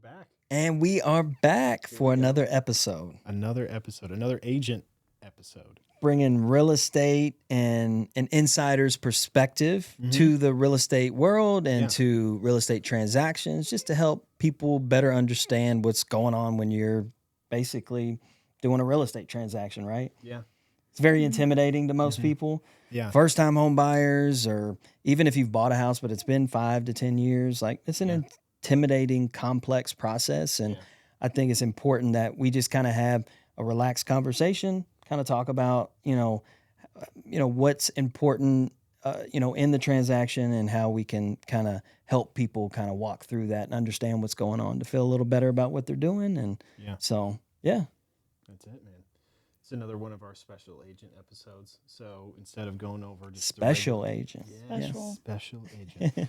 back. And we are back for another episode. Another agent episode. Bringing real estate and an insider's perspective to the real estate world and to real estate transactions, just to help people better understand what's going on when you're basically doing a real estate transaction, right? Yeah. It's very intimidating to most people. Yeah. First-time home buyers, or even if you've bought a house, but it's been 5 to 10 years, like it's an intimidating, complex process. And I think it's important that we just kind of have a relaxed conversation, kind of talk about, what's important, in the transaction and how we can kind of help people kind of walk through that and understand what's going on to feel a little better about what they're doing. And so, That's it, man. It's another one of our special agent episodes. So instead of going over just special agent. Special agent.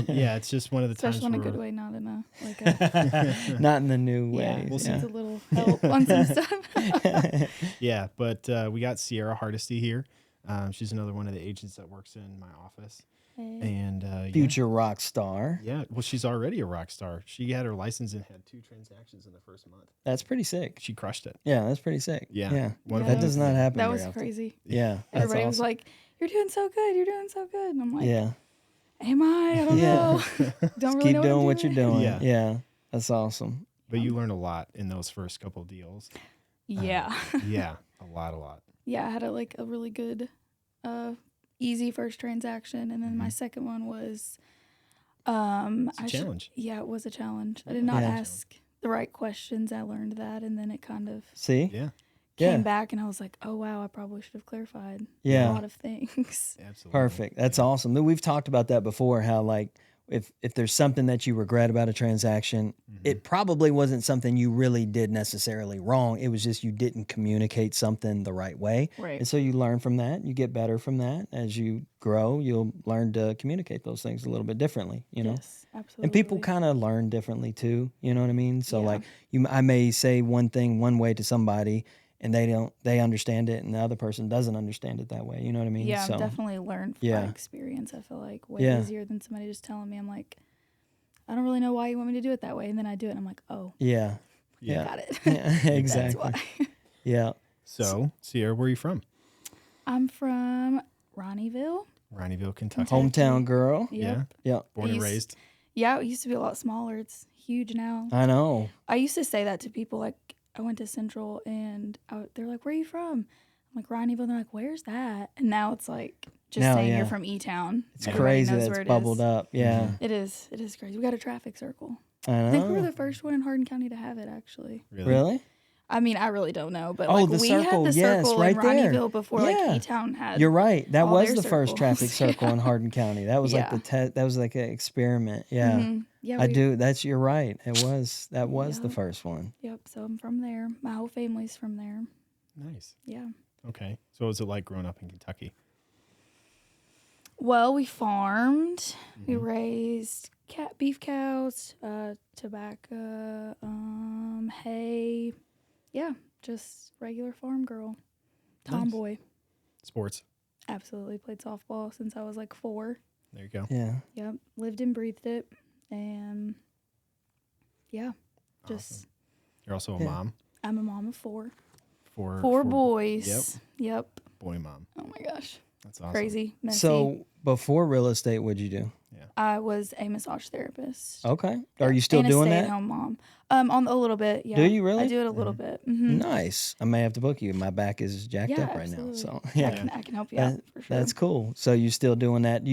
It's just one of the times Special in a good way, not in a like a not in the new way. Yeah, we'll see. It's a little help on some stuff. But we got Cierra Hardesty here. She's another one of the agents that works in my office. And future rock star. Yeah, well, she's already a rock star. She had her license and had 2 transactions in the first month. That's pretty sick. She crushed it. Yeah, that's pretty sick. Yeah. That does not happen. That was very often. crazy. Yeah, everybody was like, "You're doing so good. You're doing so good." And I'm like, "Yeah, am I? I don't know. Don't really keep know doing what you're doing." Yeah, that's awesome. But you learned a lot in those first couple of deals. Yeah. A lot. Yeah, I had a really good, easy first transaction, and then my second one was, it's a challenge. It was a challenge. I did not ask the right questions. I learned that, and then it kind of came back, and I was like, oh wow, I probably should have clarified a lot of things. Absolutely. Perfect. That's awesome. We've talked about that before. How if there's something that you regret about a transaction, it probably wasn't something you really did necessarily wrong. It was just you didn't communicate something the right way. Right. And so you learn from that. You get better from that. As you grow, you'll learn to communicate those things a little bit differently, Yes, absolutely. And people kind of learn differently too. You know what I mean? So I may say one thing one way to somebody, and they understand it, and the other person doesn't understand it that way. You know what I mean? Yeah, I've definitely learned from my experience. I feel like way easier than somebody just telling me. I'm like, I don't really know why you want me to do it that way. And then I do it, and I'm like, oh. Yeah. Got it. Yeah, exactly. That's why. Yeah. So, Cierra, where are you from? I'm from Ronnieville, Kentucky. Hometown girl. Yep. Yeah. Born and raised. Yeah, it used to be a lot smaller. It's huge now. I know. I used to say that to people. Like, I went to Central, and they're like, where are you from? I'm like, Ronnieville. They're like, where's that? And now it's like just saying you're from E-Town. It's crazy that it's bubbled up. Yeah. It is. It is crazy. We got a traffic circle. I know. I think we were the first one in Hardin County to have it, actually. Really? I mean, I really don't know, but the we circle. had the Yes, circle right in there. Ronnieville before E-Town had. You're right. That all was their the first traffic circles. circle in Hardin County. That was like that was like an experiment. Yeah. Mm-hmm. Yeah, I do. You're right. That was the first one. Yep. So I'm from there. My whole family's from there. Nice. Yeah. Okay. So what was it like growing up in Kentucky? Well, we farmed. We raised beef cows, tobacco, hay. Yeah, just regular farm girl. Tomboy. Nice. Sports. Absolutely. Played softball since I was like 4. There you go. Yeah. Yep. Lived and breathed it. And just. You're also a mom. I'm a mom of 4. Four boys. Yep. Boy mom. Oh my gosh. That's awesome. Crazy. Messy. So before real estate, what'd you do? Yeah. I was a massage therapist. Okay. Are you still and doing a that? stay-at-home mom. On a little bit. Yeah. Do you really? I do it a little bit. Mm-hmm. Nice. I may have to book you. My back is jacked up right now. So I can help you out for sure. That's cool. So you still doing that?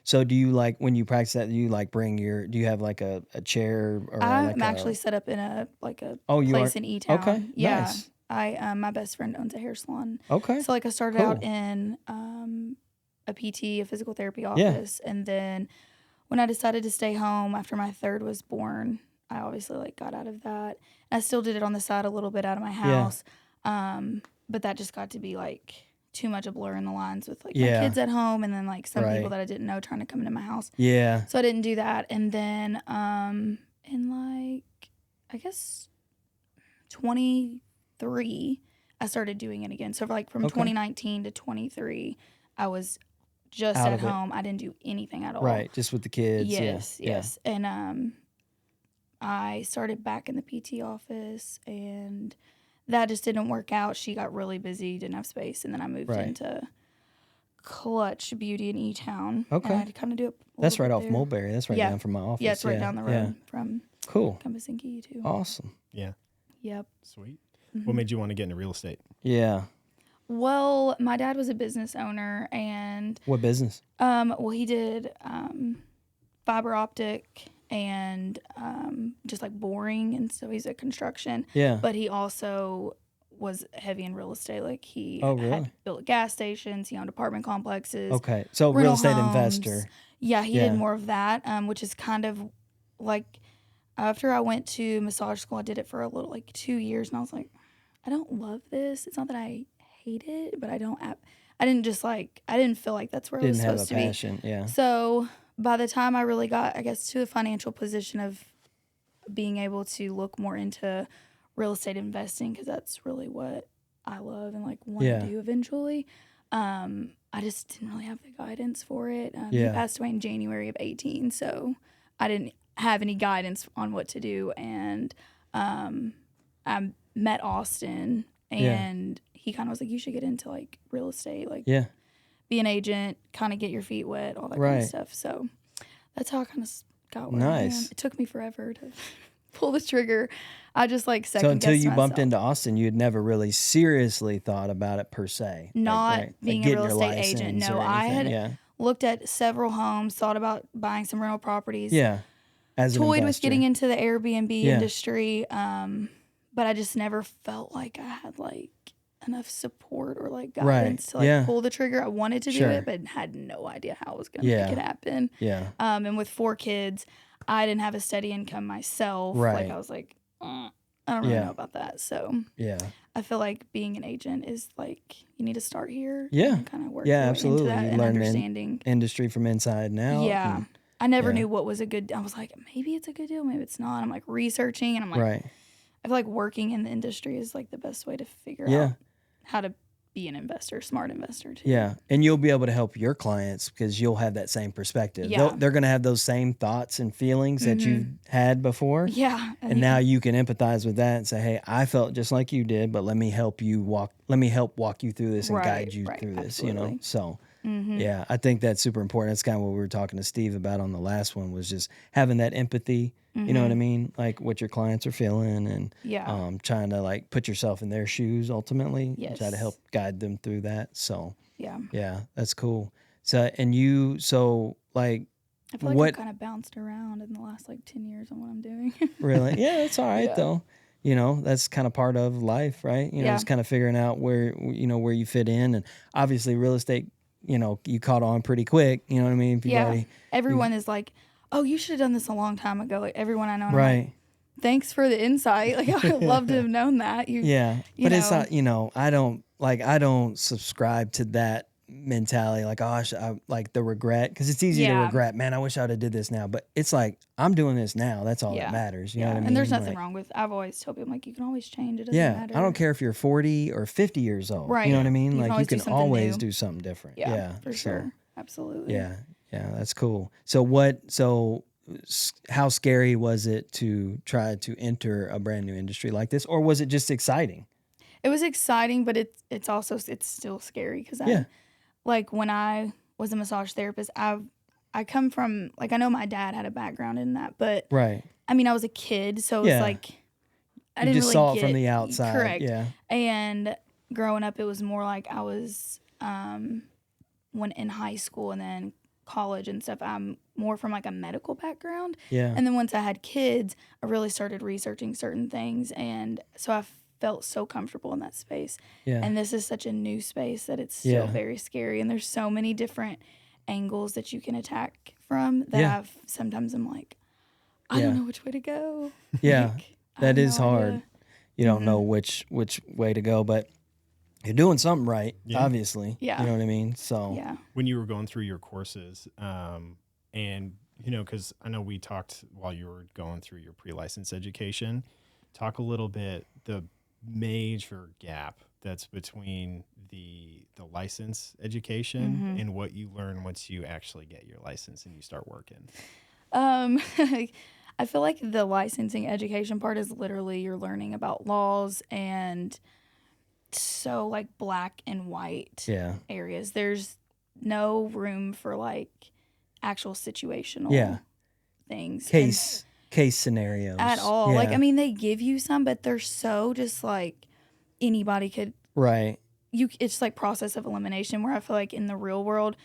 So do you like when you practice that? Do you like do you have like a chair or? I'm actually set up in a you place are? in E-Town. Okay. Yeah. Nice. My best friend owns a hair salon. Okay. So I started out in a PT, a physical therapy office, and then when I decided to stay home after my 3rd was born, I obviously got out of that. I still did it on the side a little bit out of my house, but that just got to be too much a blur in the lines with my kids at home, and then some people that I didn't know trying to come into my house. Yeah. So I didn't do that, and then in I guess 23, I started doing it again. So from 2019 to 23, I was just Out at of it. home. I didn't do anything at all. Right. Just with the kids. Yes. And I started back in the PT office, and that just didn't work out. She got really busy, didn't have space, and then I moved into Clutch Beauty in E-Town. Okay. And I had to kind of do it. That's right off there. Mulberry. That's right down from my office. Yeah, it's right down the road from Cool. Compasinki too. Awesome. Yeah. Yep. Sweet. What made you want to get into real estate? Yeah. Well, my dad was a business owner, and What business? well, he did fiber optic and just like boring, and so he's at construction. Yeah. But he also was heavy in real estate. Like he really? had built gas stations, he owned apartment complexes. Okay. So real rental estate homes. investor. Yeah, he did more of that, which is kind of like after I went to massage school, I did it for a little, like 2 years, and I was like, I don't love this. It's not that I hate it, but I didn't feel like that's where I was supposed to be. Didn't have a passion. Yeah. So by the time I really got, I guess, to a financial position of being able to look more into real estate investing, because that's really what I love and like want to do eventually. I just didn't really have the guidance for it. He passed away in January of 2018, so I didn't have any guidance on what to do. And I met Austin, and he kind of was like, you should get into like real estate, like be an agent, kind of get your feet wet, all that kind of stuff. So that's how I kind of got where I am. It took me forever to pull the trigger. I just like second guessed So until you bumped myself. into Austin, you had never really seriously thought about it per se. Not being a real estate agent. No, I had looked at several homes, thought about buying some rental properties. Yeah. As an toyed investor. with getting into the Airbnb industry. But I just never felt like I had like enough support or like guidance to like pull the trigger. I wanted to do it, but had no idea how I was going to make it happen. Yeah. And with 4 kids, I didn't have a steady income myself. Like I was like, I don't really know about that. So I feel like being an agent is like you need to start here. And kind of work your way into that and understanding industry from inside and out. Yeah. I never knew what was a good. I was like, maybe it's a good deal, maybe it's not. I'm like researching, and I'm like, I feel like working in the industry is like the best way to figure out how to be an investor, smart investor too. Yeah, and you'll be able to help your clients because you'll have that same perspective. Yeah. They're going to have those same thoughts and feelings that you've had before. Yeah. And now you can empathize with that and say, hey, I felt just like you did, but let me help walk you through this and guide you through this, absolutely. you know? So yeah, I think that's super important. That's kind of what we were talking to Steve about on the last one, was just having that empathy. You know what I mean? Like what your clients are feeling, and trying to like put yourself in their shoes ultimately. Yes. Try to help guide them through that. So yeah, that's cool. So like I feel like I've kind of bounced around in the last like 10 years on what I'm doing. Really? Yeah, that's all right though. You know, that's kind of part of life, right? You know, it's kind of figuring out where you fit in, and obviously real estate, you know, you caught on pretty quick. You know what I mean? Everyone is like, oh, you should have done this a long time ago. Like everyone I know. And right. I'm like, thanks for the insight. Like I would love to have known that. It's not, you know, I don't subscribe to that mentality. Like, I like the regret, because it's easy to regret, man, I wish I would have did this now. But it's like, I'm doing this now. That's all that matters. You know what I mean? And there's nothing wrong with, I've always told people, like, you can always change. It doesn't matter. I don't care if you're 40 or 50 years old. Right. You know what I mean? You like, can you can always do something different. Yeah, for sure. Absolutely. Yeah, that's cool. How scary was it to try to enter a brand new industry like this, or was it just exciting? It was exciting, but it's still scary, because like when I was a massage therapist, I come from, like, I know my dad had a background in that, but I mean, I was a kid, so it was like I didn't really saw it from the outside. Correct. Yeah. And growing up, it was more like I was when in high school and then college and stuff, I'm more from like a medical background. Yeah. And then once I had kids, I really started researching certain things, and so I felt so comfortable in that space. Yeah. And this is such a new space that it's still very scary, and there's so many different angles that you can attack from that sometimes I'm like, I don't know which way to go. Yeah. Like, that is no hard. idea. You don't know which way to go, but you're doing something right, obviously. Yeah. You know what I mean? So when you were going through your courses, and you know, because I know we talked while you were going through your pre-license education, talk a little bit the major gap that's between the license education and what you learn once you actually get your license and you start working. I feel like the licensing education part is literally you're learning about laws and so like black and white areas. There's no room for like actual situational things. Case scenarios. At all. Yeah. Like, I mean, they give you some, but they're so just like anybody could. Right. It's like process of elimination where I feel like in the real world,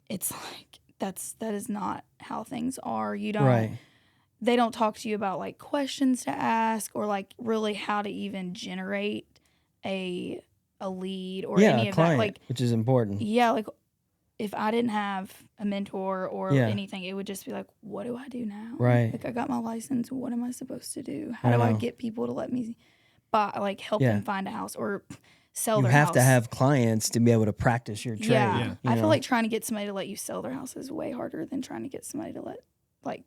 it's like that is not how things are. You don't. They don't talk to you about like questions to ask or like really how to even generate a lead or any of client, that. Like, which is important. Yeah, like if I didn't have a mentor or anything, it would just be like, what do I do now? Right. Like I got my license. What am I supposed to do? How do I get people to let me buy, like help them find a house or sell their house? You have to have clients to be able to practice your trade. Yeah. I feel like trying to get somebody to let you sell their house is way harder than trying to get somebody to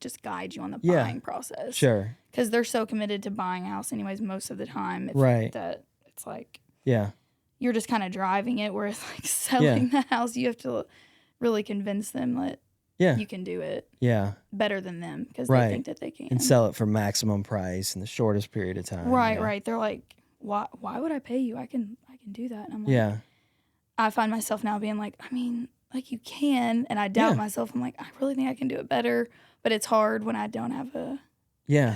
just guide you on the buying process. Sure. Because they're so committed to buying a house anyways most of the time. That it's like you're just kind of driving it, whereas like selling the house, you have to really convince them that you can do it better than them because they think that they can. And sell it for maximum price in the shortest period of time. Right. They're like, why would I pay you? I can do that. And I'm like, I find myself now being like, I mean, like you can, and I doubt myself. I'm like, I really think I can do it better, but it's hard when I don't have a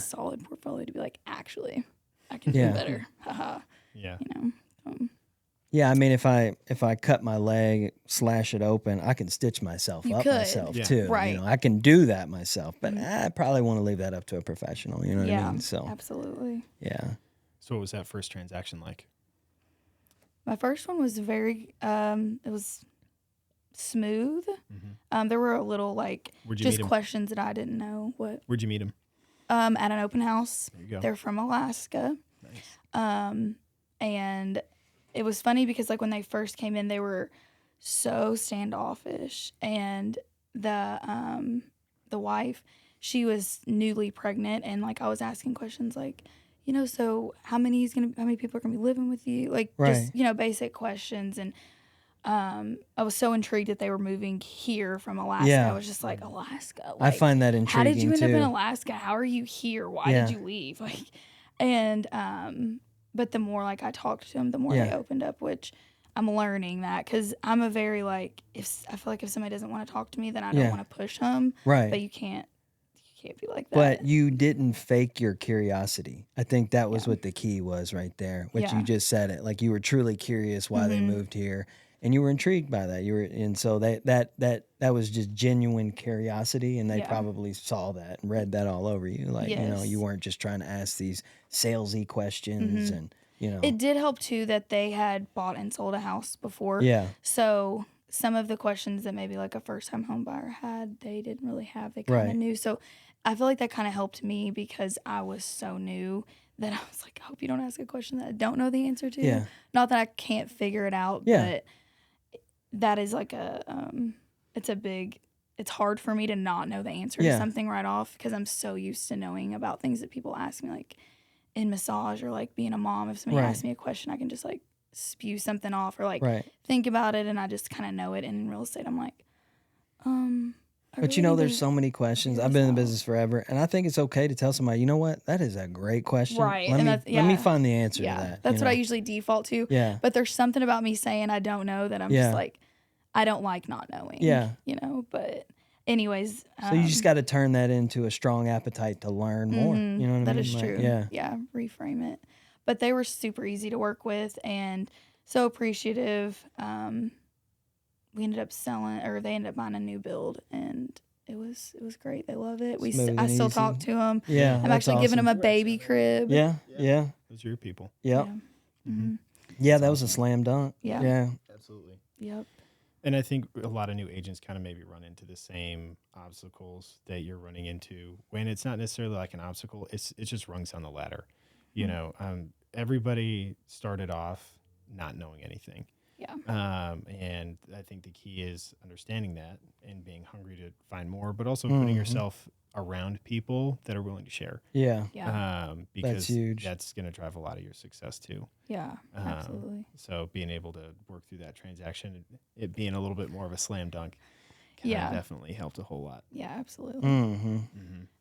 solid portfolio to be like, actually, I can do it better. Haha. Yeah. You know. I mean, if I cut my leg, slash it open, I can stitch myself up myself too. Right. You know, I can do that myself, but I probably want to leave that up to a professional. You know what I mean? So absolutely. Yeah. So what was that first transaction like? My first one was very, it was smooth. There were a little like just questions that I didn't know. Where'd you meet him? At an open house. There you go. They're from Alaska. Nice. And it was funny because like when they first came in, they were so standoffish, and the wife, she was newly pregnant, and like I was asking questions like, you know, so how many people are gonna be living with you? Like just, you know, basic questions. And I was so intrigued that they were moving here from Alaska. I was just like, Alaska. Like, I find that intriguing. How did you end up too. in Alaska? How are you here? Why did you leave? Like, and but the more like I talked to them, the more they opened up, which I'm learning that because I'm a very like, if I feel like if somebody doesn't want to talk to me, then I don't want to push them. Right. But you can't be like that. But you didn't fake your curiosity. I think that was what the key was right there. What you just said it. Like you were truly curious why they moved here, and you were intrigued by that. And so that was just genuine curiosity, and they probably saw that and read that all over you. Like, you know, you weren't just trying to ask these salesy questions and, you know. It did help too that they had bought and sold a house before. Yeah. So some of the questions that maybe like a first-time home buyer had, they didn't really have. They kind of knew. So I feel like that kind of helped me because I was so new that I was like, I hope you don't ask a question that I don't know the answer to. Yeah. Not that I can't figure it out, but that is like it's hard for me to not know the answer to something right off because I'm so used to knowing about things that people ask me, like in massage or like being a mom. If somebody asks me a question, I can just like spew something off or like think about it, and I just kind of know it. And in real estate, I'm like, But you know, there's so many questions. I've been in the business forever, and I think it's okay to tell somebody, you know what, that is a great question. Right. Let me find the answer to that. That's what I usually default to. Yeah. But there's something about me saying I don't know that I'm just like, I don't like not knowing. Yeah. You know, but anyways. So you just got to turn that into a strong appetite to learn more. You know what I mean? That is Like, true. Yeah. Reframe it. But they were super easy to work with and so appreciative. They ended up buying a new build, and it was great. They love it. I still talk to them. Yeah. I'm actually giving them a baby crib. Yeah. Those are your people. Yep. Yeah, that was a slam dunk. Yeah. Absolutely. Yep. And I think a lot of new agents kind of maybe run into the same obstacles that you're running into when it's not necessarily like an obstacle. It's just rungs on the ladder. You know, everybody started off not knowing anything. Yeah. And I think the key is understanding that and being hungry to find more, but also putting yourself around people that are willing to share. Yeah. Because that's huge. That's going to drive a lot of your success too. Yeah, absolutely. So being able to work through that transaction, it being a little bit more of a slam dunk. Yeah. definitely helped a whole lot. Yeah, absolutely. Mm-hmm.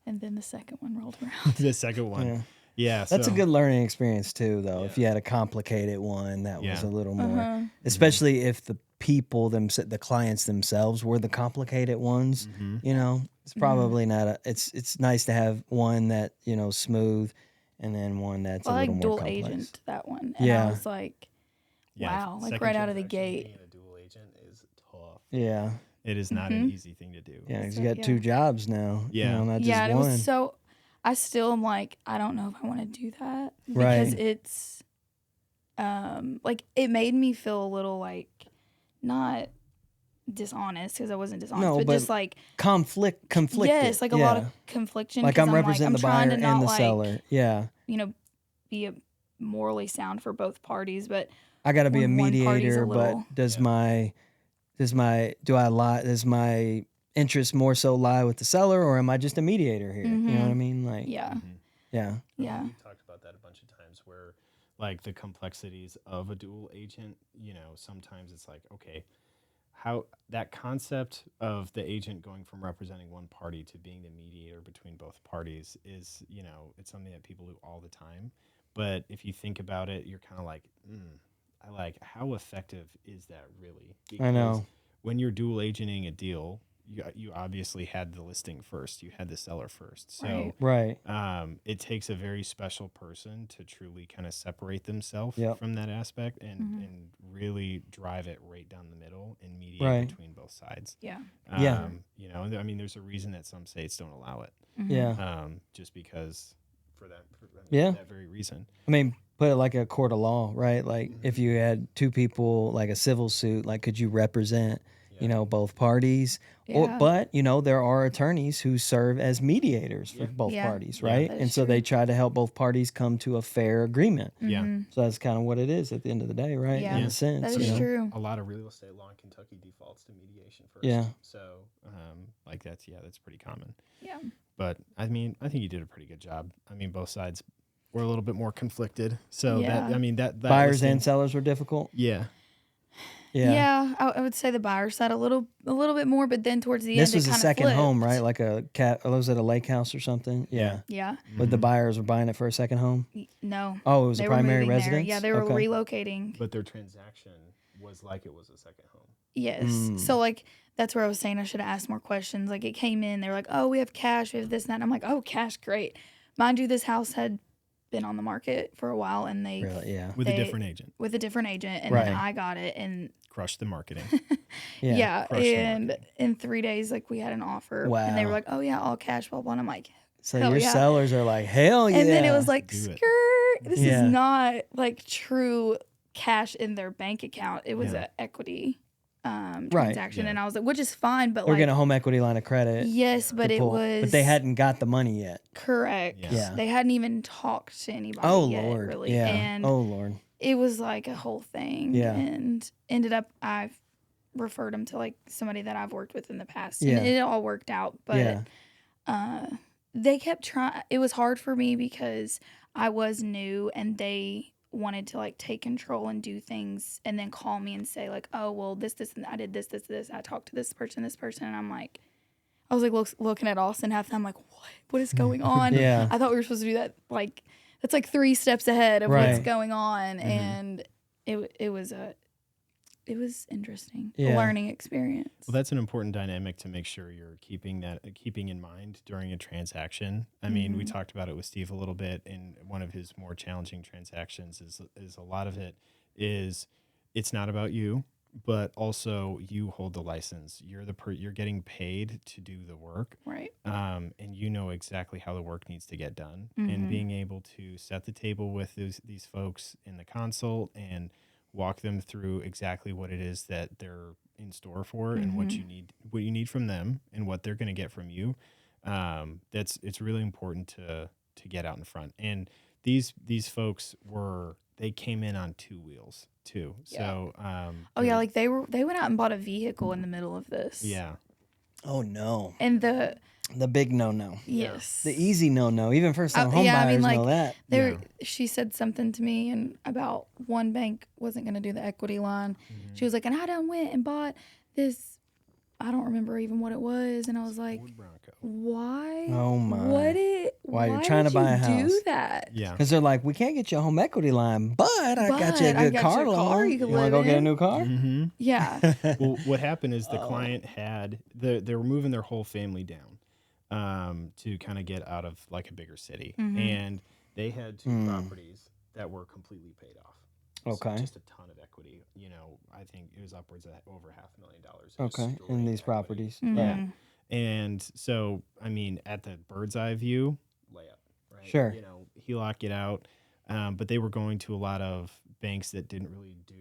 And then the second one rolled around. The second one. Yeah. That's a so- good learning experience too, though. Yeah. If you had a complicated one, that was a little more, Uh-huh. especially if the people the clients themselves were the complicated ones. You know, it's probably not it's nice to have one that smooth, and then one that's Well, a I little like more dual complex. agent that one. And Yeah. I was like, wow, like second right out of the generation gate. being a dual agent is tough. Yeah, It is not an easy thing to do. yeah. 'Cause So, you got yeah. 2 jobs now. Yeah. not Yeah, just and it one. was so. I still am like, I don't know if I want to do that because Right. it's, like it made me feel a little like not dishonest because I wasn't dishonest, No, but but just like conflicted. yes, like a lot Yeah. of confliction. Like 'cause I'm representing the trying buyer to not and the like, seller. Yeah, be a morally sound for both parties, but I got to be a when one party's a mediator. little- But does my interest more so lie with the seller, or am I just a mediator here? You know what I mean? Like, yeah, yeah, yeah, We've talked about that a bunch of times where like the complexities of a dual agent, sometimes it's like, okay, how that concept of the agent going from representing one party to being the mediator between both parties is, it's something that people do all the time. But if you think about it, you're kind of like, I like, how effective is that really? I know. When you're dual agenting a deal, you obviously had the listing first, you had the seller first. So Right. right. it takes a very special person to truly kind of separate themselves Yep. from that aspect and really drive it right down the middle and mediate Right. between both sides. yeah, Yeah. I mean, there's a reason that some states don't allow it, Yeah. just because for Yeah. that very reason. I mean, put it like a court of law, right? Like if you had 2 people, like a civil suit, like could you represent, both parties? Yeah. But there are attorneys who serve as mediators for both Yeah. parties, Yeah, right? that And is so they true. try to help both parties come to a fair agreement. Yeah. So that's kind of what it is at the end of the day, right? Yeah. In a sense, that is true. A lot of real estate law in Kentucky defaults to mediation first. Yeah. So, that's pretty common. Yeah, But I mean, I think you did a pretty good job. I mean, both sides were a little bit more conflicted. So Yeah. that Buyers listing- and sellers were difficult. yeah. Yeah. I would say the buyer side a little bit more, but then towards the This end, was it a kind of second home, flipped. right? Like a cat. Was it a lake house or something? Yeah. Yeah, But the buyers were buying it for a second home. no, Oh, it was they a were primary moving there. residence. Yeah, they were Okay. relocating. But their transaction was like it was a second home. Yes. Mm. So like that's where I was saying I should have asked more questions. Like it came in, they were like, "Oh, we have cash, we have this and that." And I'm like, "Oh, cash, great." Mind you, this house had been on the market for a while, and they Really? Yeah. With a different agent. with a different agent, and Right. then I got it, and Crushed the marketing. yeah, crushed the and marketing. in 3 days, like we had an offer, and they were Wow. like, "Oh yeah, all cash, blah blah." And I'm like, So hell your yeah. sellers are like, hell yeah. And then it was like, Do it. skirt. This Yeah. is not like true cash in their bank account. It was Yeah. a equity transaction, Yeah. and I was like, which is fine, but we're like, getting a home equity line of credit. yes, but to it pull. was. But they hadn't got the money yet. correct. Yeah. They hadn't even talked to anybody. Oh yet, Lord. really. Yeah. And oh Lord. it was like a whole thing. Yeah. And ended up I've referred them to like somebody that I've worked with in the past, Yeah. and it all worked out. But Yeah. they kept trying. It was hard for me because I was new, and they wanted to like take control and do things, and then call me and say like, "Oh, well, this, and I did this. I talked to this person, and I'm like, I was like looking at Austin half the time, like, what is going on? Yeah. I thought we were supposed to do that. Like, that's like 3 steps ahead of Right. what's going on, and it was interesting, a Yeah. learning experience. Well, that's an important dynamic to make sure you're keeping in mind during a transaction. I mean, we talked about it with Steve a little bit, and one of his more challenging transactions is a lot of it is it's not about you, but also you hold the license. You're you're getting paid to do the work, Right. and you know exactly how the work needs to get done. And being able to set the table with these folks in the consult and walk them through exactly what it is that they're in store for and what you need from them and what they're going to get from you. It's really important to get out in front. And these folks they came in on 2 wheels too. Yeah. So, Oh yeah, like they went out and bought a vehicle in the middle of this. yeah. Oh no. And The big no. yes. The easy no. Even first time home yeah, I buyers mean, know like, that. There, Yeah. she said something to me and about one bank wasn't going to do the equity line. She was like, and I done went and bought this I don't remember even what it was, and I was like, Ford Bronco. why? Oh, my. Why you're trying to did buy a you house. do that? Yeah. Because they're like, we can't get you a home equity line, but I got you a But I good got car you a car loan. you could want to live go get a in. new car? Mm-hmm. Yeah. Well, what happened is the Oh. client had they were moving their whole family down to kind of get out of like a bigger city, and they had two properties that were completely paid off. Okay. So just a ton of equity. You know, I think it was upwards of over $500,000. just Okay. straight In these equity. properties. Yeah. And so, I mean, at the bird's eye view, layup, right? Sure. You know, HELOC it out. But they were going to a lot of banks that didn't really do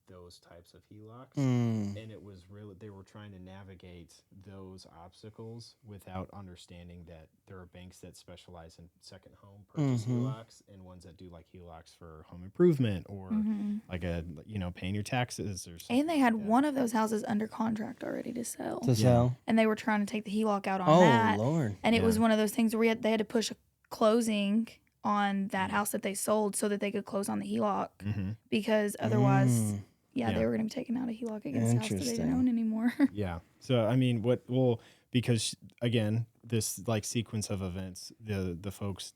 those types of HELOCs. And it was really, they were trying to navigate those obstacles without understanding that there are banks that specialize in second home purchase HELOCs and ones that do like HELOCs for home improvement or like paying your taxes or something. And they had one of those houses under contract already to sell. To sell? And they were trying to take the HELOC out on that. Oh, Lord. And it was one of those things where they had to push a closing on that house that they sold so that they could close on the HELOC because otherwise, they were going to be taking out a HELOC against the house that they didn't own anymore. Yeah. So, I mean, because again, this like sequence of events, the folks,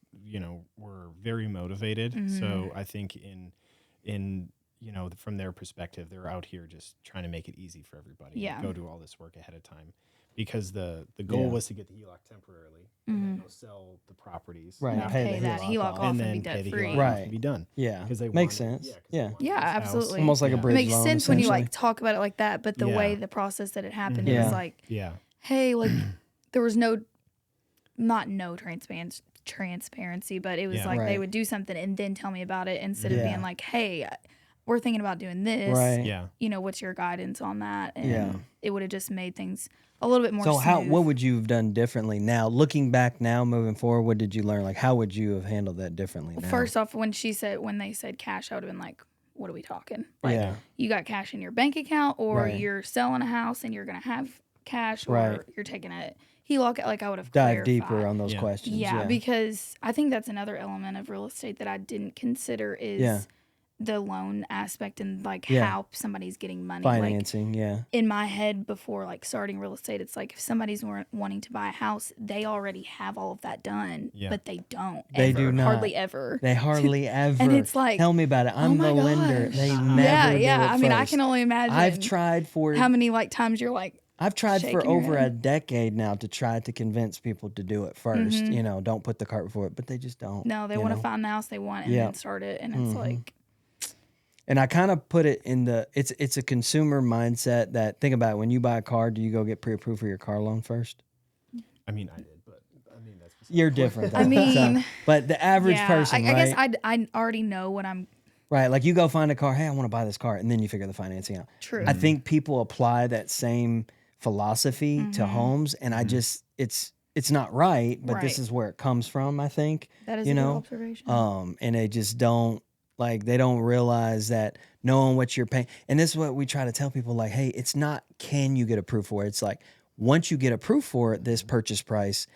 were very motivated. So I think in from their perspective, they're out here just trying to make it easy for everybody. Yeah. Go do all this work ahead of time. Because the goal was to get the HELOC temporarily and then go sell the properties. Right. after Pay the that HELOC off and then be pay the debt-free. HELOC off and be done. Yeah. Because they Makes wanted- sense. they Yeah. wanted Yeah, this house. absolutely. Almost like a It bridge makes loan, sense when you essentially. like talk about it like that, but the way Yeah. the process that it happened, it Yeah. was like, Yeah. hey, like there was no transparency, but it was Yeah. like they Right. would do something and then tell me about it instead of Yeah. being like, hey, we're thinking about doing this. Right. Yeah. What's your guidance on that? And Yeah. it would have just made things a little bit more So smooth. what would you have done differently now? Looking back now, moving forward, what did you learn? Like, how would you have handled that differently now? First off, when they said cash, I would have been like, what are we talking? Like, Yeah. you got cash in your bank account, or Right. you're selling a house and you're going to have cash, or Right. you're taking a HELOC. Like, I would have Dive clarified. deeper on those Yeah. questions. Yeah, Yeah. because I think that's another element of real estate that I didn't consider is Yeah. the loan aspect and like Yeah. how somebody's getting money. Financing. Like, yeah. in my head before like starting real estate, it's like if somebody's wanting to buy a house, they already have all of that done, Yeah. but they don't. They ever, do not. hardly ever. They hardly ever. And it's like, tell me about it. I'm my the lender. gosh. They Yeah, never do it I mean, I first. can only imagine. I've tried for how many like times you're like, I've tried for shaking your over head. a decade now to try to convince people to do it 1st. Don't put the cart before it, but they just don't. no, they want to find the house they want and Yeah. then start it, and it's like, And I kind of put it in it's a consumer mindset that, think about it, when you buy a car, do you go get pre-approved for your car loan first? I mean, I did, but I mean, that's beside You're the point. different. I mean, but the average yeah, person, I right? guess I already know what I'm. Right, like you go find a car, hey, I want to buy this car, and then you figure the financing out. True. I think people apply that same philosophy to homes, and I just it's not right, but this Right. is where it comes from, I think. That is you a good know, observation. and they just don't they don't realize that knowing what you're paying, and this is what we try to tell people, like, hey, it's not can you get approved for it. It's like once you get approved for it, this purchase price,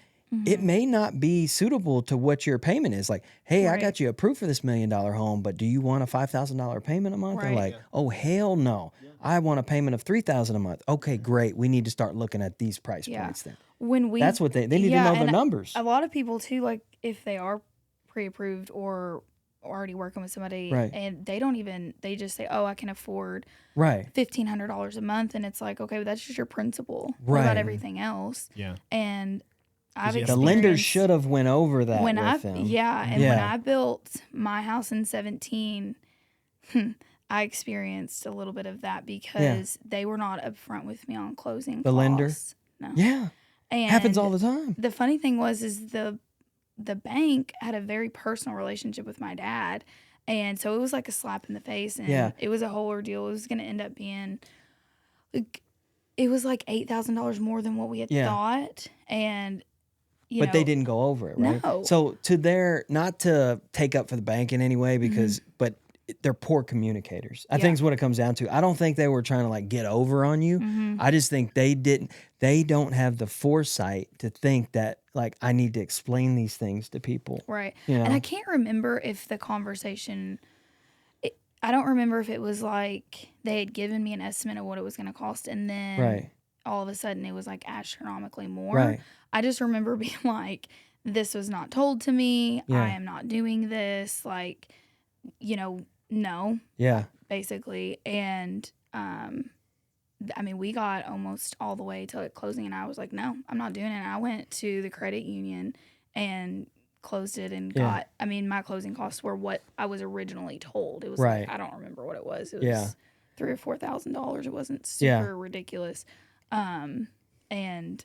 it may not be suitable to what your payment is. Like, hey, I Right. got you approved for this $1 million home, but do you want a $5,000 payment a month? They're Right. like, oh, hell no. I want a payment of $3,000 a month. Okay, great. We need to start looking at these price Yeah. points then. When we That's what they need to know their and numbers. A lot of people too, like if they are pre-approved or already working with somebody, Right. and they just say, oh, I can afford Right. $1,500 a month, and it's like, okay, but that's just your principal. What Right. about everything else? Yeah. And I've you have The to- lender experienced- should have went over that when with them. when Yeah. I built my house in 17, I experienced a little bit of that because they were not upfront with me on closing The lender? costs. No. Yeah. And Happens all the time. the funny thing was the bank had a very personal relationship with my dad, and so it was like a slap in the face, and Yeah. it was a whole ordeal. It was going to end up being like, it was like $8,000 more than what we had Yeah. thought, and But they didn't go over it, right? No. So not to take up for the bank in any way, because but they're poor communicators. I think is what it comes down to. I don't think they were trying to like get over on you. I just think they don't have the foresight to think that like I need to explain these things to people. Right. You know? And I can't remember if the conversation, I don't remember if it was like they had given me an estimate of what it was going to cost, and then Right. all of a sudden it was like astronomically more. Right. I just remember being like, this was not told to me. Yeah. I am not doing this. Like, no, Yeah. basically. And, I mean, we got almost all the way to closing, and I was like, no, I'm not doing it. And I went to the credit union and closed it and got, I mean, my closing costs were what I was originally told. It was Right. like, I don't remember what it was. It was Yeah. $3,000 or $4,000. It wasn't super ridiculous. And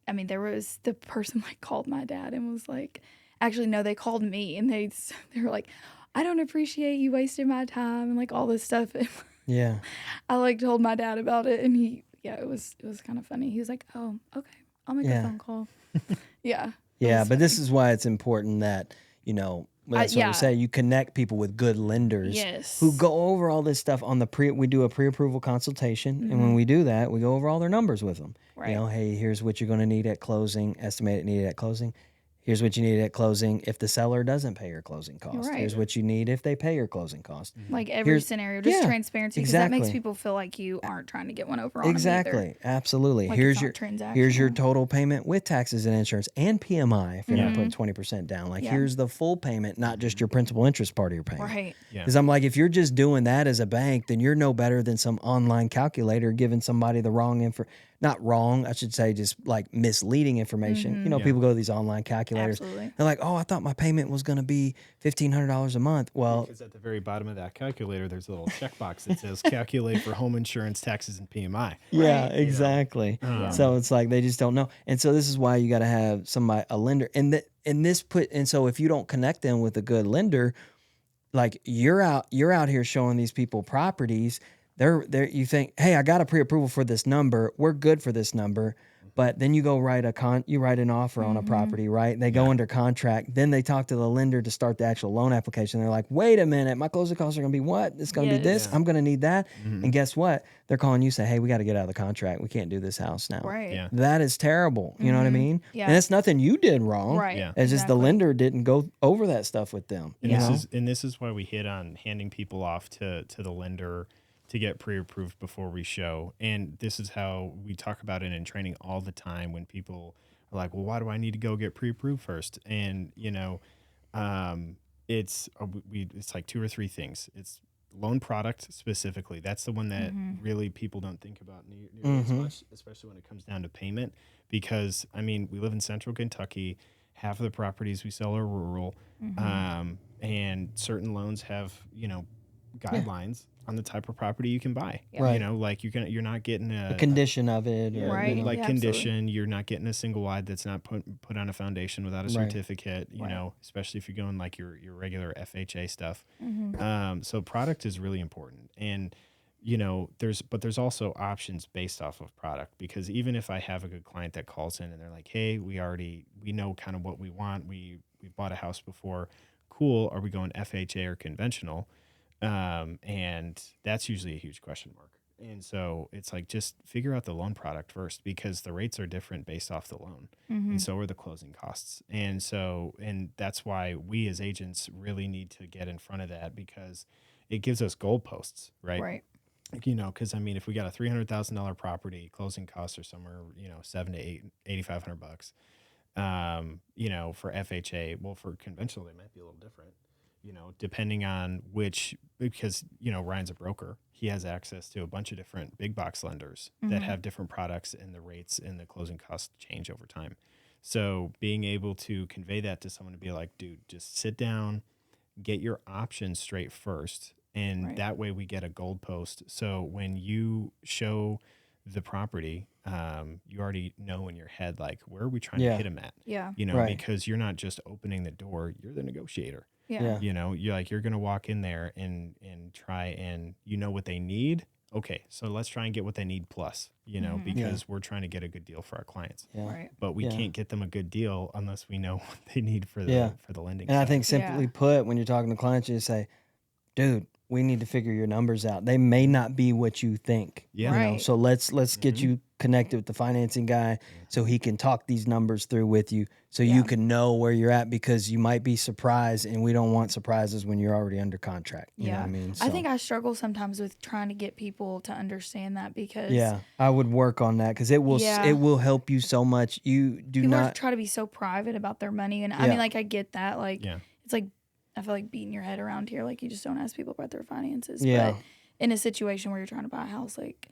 I mean, there was the person like called my dad and was like, actually, no, they called me and they were like, I don't appreciate you wasting my time and like all this stuff. And Yeah. I like told my dad about it, and it was kind of funny. He was like, oh, okay, I'll make a phone call. Yeah. Yeah, but this is why it's important that, that's what we say. You connect people with good lenders who go over all this stuff on we do a pre-approval consultation. And when we do that, we go over all their numbers with them. Right. Hey, here's what you're going to need at closing, estimated needed at closing. Here's what you need at closing if the seller doesn't pay your closing cost. Right. Here's what you need if they pay your closing cost. Like every scenario, just transparency, because that makes people feel like you aren't trying to get one over on them either. Absolutely. Like Here's your total payment with taxes and insurance and PMI if you're not putting 20% down. Like here's the full payment, not just your principal interest part of your payment. Right. Because I'm like, if you're just doing that as a bank, then you're no better than some online calculator giving somebody the wrong not wrong, I should say, just like misleading information. People go to these online calculators. Absolutely. They're like, oh, I thought my payment was going to be $1,500 a month. Well, because at the very bottom of that calculator, there's a little checkbox that says calculate for home insurance, taxes, and PMI. Yeah, exactly. So it's like they just don't know. And so this is why you got to have a lender. And so if you don't connect them with a good lender, like you're out here showing these people properties. You think, hey, I got a pre-approval for this number. We're good for this number. But then you go write an offer on a property, right? They go under contract. Then they talk to the lender to start the actual loan application. They're like, wait a minute, my closing costs are going to be what? It's going to be this. I'm going to need that. And guess what? They're calling you, say, hey, we got to get out of the contract. We can't do this house now. Right. Yeah. That is terrible. You know what I mean? Yeah. And it's nothing you did wrong. Right. Yeah. It's just the lender didn't go over that stuff with them. And this is why we hit on handing people off to the lender to get pre-approved before we show. And this is how we talk about it in training all the time when people are like, well, why do I need to go get pre-approved first? And, it's like 2 or 3 things. It's loan product specifically. That's the one that really people don't think about nearly as much, especially when it comes down to payment. Because, I mean, we live in central Kentucky. Half of the properties we sell are rural. And certain loans have, guidelines on the type of property you can buy. Right. Like you're not getting the condition of it. Or, Right. Like condition, Absolutely. you're not getting a single wide that's not put on a foundation without a certificate, especially if you're going like your regular FHA stuff. So product is really important. And, there's also options based off of product, because even if I have a good client that calls in and they're like, hey, we know kind of what we want. We bought a house before. Cool. Are we going FHA or conventional? And that's usually a huge question mark. And so it's like, just figure out the loan product first, because the rates are different based off the loan. And so are the closing costs. And that's why we as agents really need to get in front of that, because it gives us goalposts, right? Right. Because I mean, if we got a $300,000 property, closing costs are somewhere, $7,000 to $8,500. For FHA, well, for conventional, they might be a little different. Depending on because Ryan's a broker, he has access to a bunch of different big box lenders that have different products, and the rates and the closing costs change over time. So being able to convey that to someone, to be like, dude, just sit down, get your options straight first. And that way we get a goalpost. So when you show the property, you already know in your head, like, where are we trying to hit them at? Yeah. Because you're not just opening the door, you're the negotiator. Yeah. You're going to walk in there and try, and what they need. Okay, so let's try and get what they need plus, because we're trying to get a good deal for our clients. Yeah. Right. But we can't get them a good deal unless we know what they need for the lending. And I side. think simply put, when you're talking to clients, you just say, dude, we need to figure your numbers out. They may not be what you think. Yeah. You know? Right. So let's get you connected with the financing guy so he can talk these numbers through with you so you can know where you're at, because you might be surprised, and we don't want surprises when you're already under contract. You know what I mean? I think I struggle sometimes with trying to get people to understand that, because I would work on that, because it will help you so much. You do people not try to be so private about their money, and I mean, like, I get that. Like, it's like, I feel like beating your head around here. Like, you just don't ask people about their finances. Yeah. But in a situation where you're trying to buy a house, like,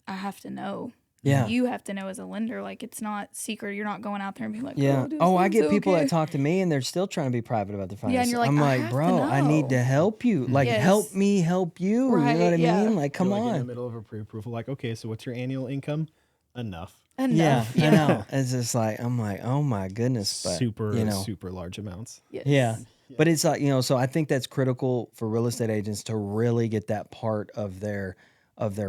I have to know. Yeah. You have to know as a lender. Like, it's not secret. You're not going out there and being like, I get people that talk to me and they're still trying to be private about their finances. Yeah, and you're like, I'm I like, have bro, to I need to know. help you. Like, help me help you. Right, You know what I mean? Like, come You're like in the on. middle of a pre-approval, like, okay, so what's your annual income? Enough. Enough. I know. It's just like, I'm like, oh my goodness. But, super large amounts. Yes. Yeah. But it's like, so I think that's critical for real estate agents to really get that part of their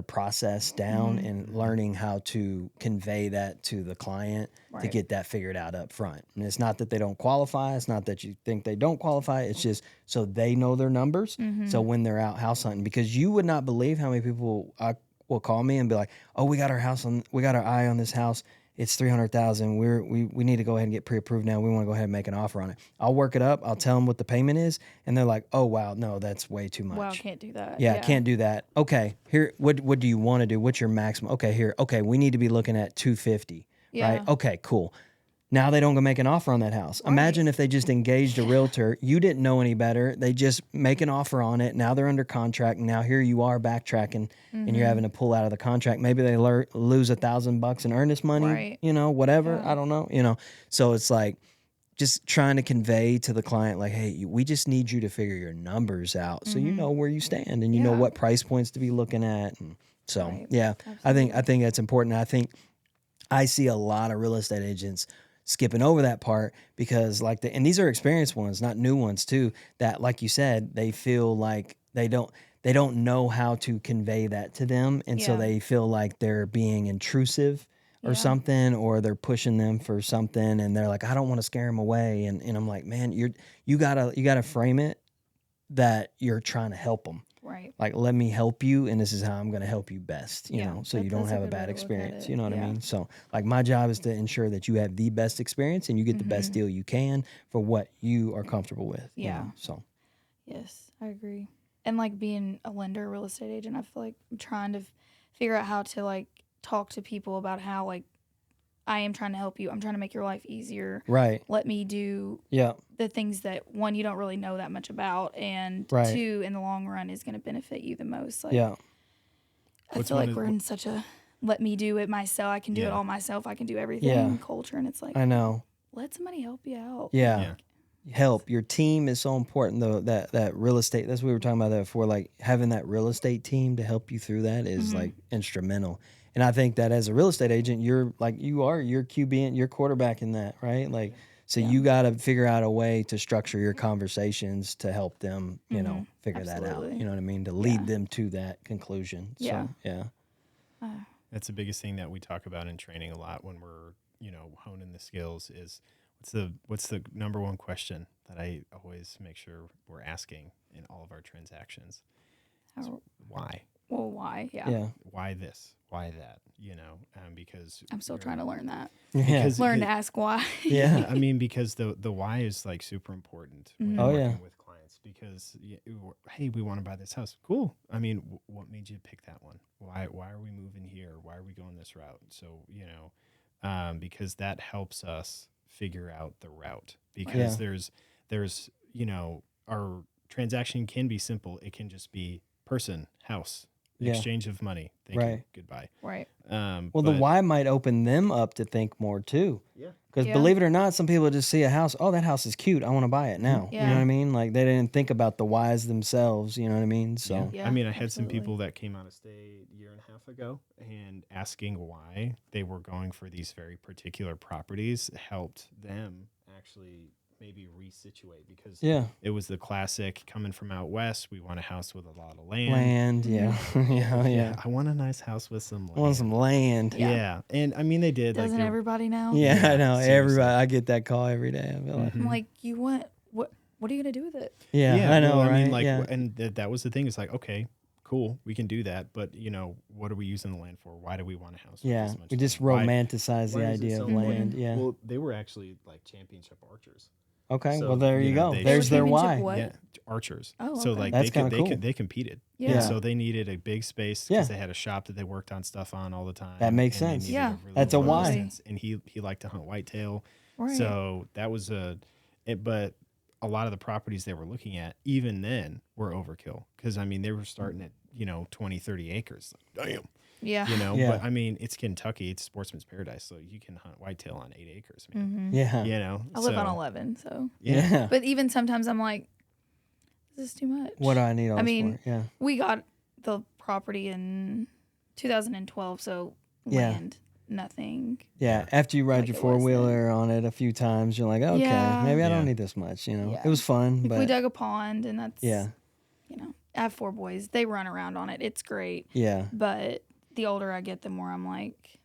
process down and learning how to convey that to the client to get that figured out up front. And it's not that they don't qualify. It's not that you think they don't qualify. It's just so they know their numbers. So when they're out house hunting, because you would not believe how many people will call me and be like, oh, we got our eye on this house. It's 300,000. We need to go ahead and get pre-approved now. We want to go ahead and make an offer on it. I'll work it up. I'll tell them what the payment is, and they're like, "Oh wow, no, that's way too much. Wow, can't do that. Yeah, can't do that. Okay, here, what do you want to do? What's your maximum? Okay, here. Okay, we need to be looking at 250. Yeah. Right? Okay, cool. Now they don't go make an offer on that house. Imagine if they just engaged a realtor. You didn't know any better. They just make an offer on it. Now they're under contract. And now here you are backtracking, and you're having to pull out of the contract. Maybe they lose $1,000 in earnest money. Right. Whatever. I don't know. So it's like just trying to convey to the client, like, hey, we just need you to figure your numbers out so you know where you stand and you know what price points to be looking at. And so, I think that's important. I think I see a lot of real estate agents skipping over that part because and these are experienced ones, not new ones too, that, like you said, they feel like they don't know how to convey that to them. And so they feel like they're being intrusive or something, or they're pushing them for something. And they're like, I don't want to scare them away. And I'm like, man, you gotta frame it that you're trying to help them. Right. Like, let me help you, and this is how I'm going to help you best, you know, so you don't have a bad good way to look at experience. it. You know what I mean? So, like, my job is to ensure that you have the best experience and you get the best deal you can for what you are comfortable with. You know? So, yes, I agree. And, like, being a lender, real estate agent, I feel like I'm trying to figure out how to, like, talk to people about how, like, I am trying to help you. I'm trying to make your life easier. right. Let me do the things that, one, you don't really know that much about, and two, in the long run, is going to benefit you the most. Like, I feel like we're in such a let me do it myself. I can do it all myself. I can do everything culture. And it's like, I know. let somebody help you out. Help. Your team is so important, though. That real estate, that's what we were talking about that before. Like, having that real estate team to help you through that is like instrumental. And I think that as a real estate agent, you're QB, you're quarterbacking that, right? Like, so you got to figure out a way to structure your conversations to help them, you know, figure that out. You know what I mean? To lead them to that conclusion. So, That's the biggest thing that we talk about in training a lot when we're, honing the skills is what's the number one question that I always make sure we're asking in all of our transactions? Why? Well, why? Why this? Why that? Because I'm still trying to learn that. Yeah. To ask why. I mean, because the why is like super important when you're working with clients. Because hey, we want to buy this house. Cool. I mean, what made you pick that one? Why are we moving here? Why are we going this route? So because that helps us figure out the route. Because there's our transaction can be simple. It can just be person, house, exchange of money. Thank you. Goodbye. Right. Well, the why might open them up to think more too. Yeah. Because believe it or not, some people just see a house. Oh, that house is cute. I want to buy it now. Yeah. You know what I mean? Like, they didn't think about the whys themselves. You know what I mean? So I mean, I had some people that came out of state a year and a half ago and asking why they were going for these very particular properties helped them actually maybe resituate, because it was the classic coming from out west. We want a house with a lot of land. I want a nice house with some land. I want some land. Yeah. And I mean, they did. Doesn't everybody now? Yeah, I know. Seriously. Everybody. I get that call every day. I feel like. I'm like, you want what? what are you gonna do with it? Yeah, I know, well, right? I mean, like, yeah. and that was the thing. It's like, okay, cool, we can do that, but what are we using the land for? Why do we want a house? With Yeah, this much we just land? romanticize Why the is it idea so of important? land. Yeah. Well, they were actually like championship archers. Okay. So, Well, there you go. they There's their championship why. what? Yeah, archers. Oh, so okay. like That's kinda cool. they competed. Yeah. And so they needed a big space Yeah. because they had a shop that they worked on stuff on all the time. That makes and they sense. needed Yeah, really That's a low why. distance. And he liked to hunt whitetail. Right. So that was but a lot of the properties they were looking at, even then, were overkill. Because, I mean, they were starting at, 20, 30 acres. Like, damn. Yeah. Yeah. But I mean, it's Kentucky, it's sportsman's paradise. So you can hunt whitetail on 8 acres, man. Yeah. I live on 11, so. Yeah. But even sometimes I'm like, this is too much. What do I need all I this mean, for? Yeah. we got the property in 2012, so Yeah. land, nothing. Yeah. After you ride Like your it was 4-wheeler on it a few times, you're like, okay, Yeah. maybe I Yeah. don't need this much. Yeah. It was fun, Like but we dug a pond, and that's, yeah. I have 4 boys. They run around on it. It's great. Yeah. But the older I get, the more I'm like,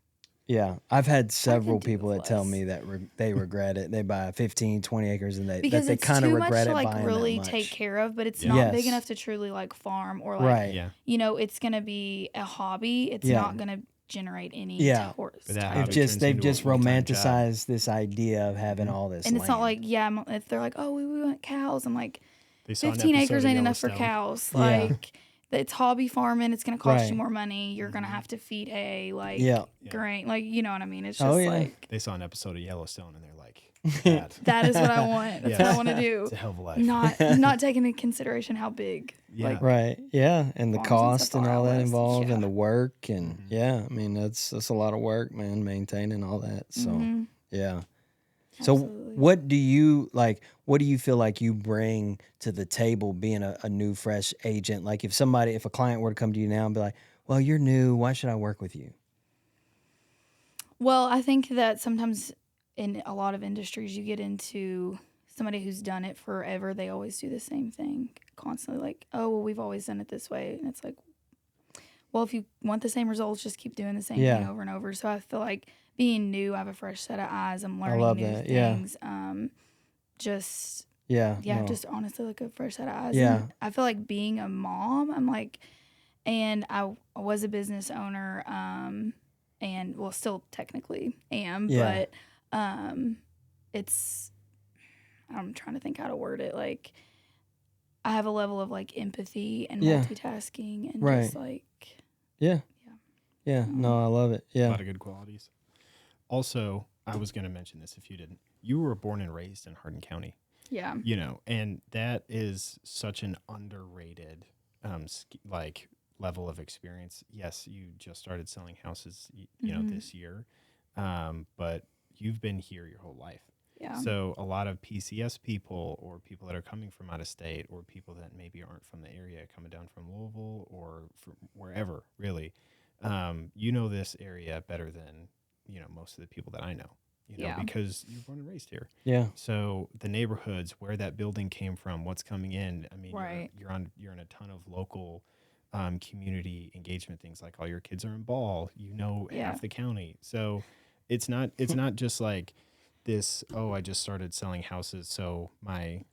Yeah. I've had several do people with that tell less. me that they regret it. They buy 15, 20 acres and because they it's kind of too much regret to it like buying really that much. take care of, but it's Yeah. not big Yes. enough to truly like farm or like, Right. Yeah. it's going to be a hobby. It's Yeah. not going to generate any Yeah. horse. But that type. hobby They've turns just into a full-time job. romanticized this idea of having all this And it's not like, land. if they're like, oh, we want cows. I'm like, They saw an 15 episode acres of ain't enough for Yellowstone. cows. Yeah. Like, it's hobby farming. It's going to cost Right. you more money. You're going to have to feed hay, like Yeah. grain. Like, you know what I mean? It's Oh, just yeah. like, They saw an episode of Yellowstone and they're like, that. that is what I want. That's what I want to do. It's a hell of a life. Not taking into consideration how big. Yeah. Like, Right. Yeah. And the farms and cost stuff and are all out that west. involved Yeah. and the work and Mhm. yeah, I mean that's a lot of work, man, maintaining all that. So mhm, yeah. So absolutely. what do you feel like you bring to the table being a new fresh agent? Like if a client were to come to you now and be like, well, you're new, why should I work with you? Well, I think that sometimes in a lot of industries, you get into somebody who's done it forever. They always do the same thing constantly. Like, oh, well, we've always done it this way. And it's like, well, if you want the same results, just keep doing the same Yeah. thing over and over. So I feel like being new, I have a fresh set of eyes. I'm learning love new that, yeah. things. Just Yeah. no. just honestly like a fresh set of eyes. Yeah. And I feel like being a mom, I'm like, and I was a business owner, and well, still technically am, Yeah. but it's, I'm trying to think how to word it. Like, I have a level of like empathy and Yeah. multitasking and Right. just like, Yeah. Yeah. Yeah. No, I love it. A Yeah. lot of good qualities. Also, I was going to mention this if you didn't. You were born and raised in Hardin County, yeah, and that is such an underrated, level of experience. Yes, you just started selling houses, Mhm. this year, but you've been here your whole life. yeah, So a lot of PCS people or people that are coming from out of state or people that maybe aren't from the area coming down from Louisville or from wherever, really, this area better than, most of the people that I know, Yeah. because you're born and raised here. Yeah. So the neighborhoods, where that building came from, what's coming in. I mean, Right. you're in a ton of local community engagement things, like all your kids are in ball, Yeah. half the county. So it's not just like this, oh, I just started selling houses, so my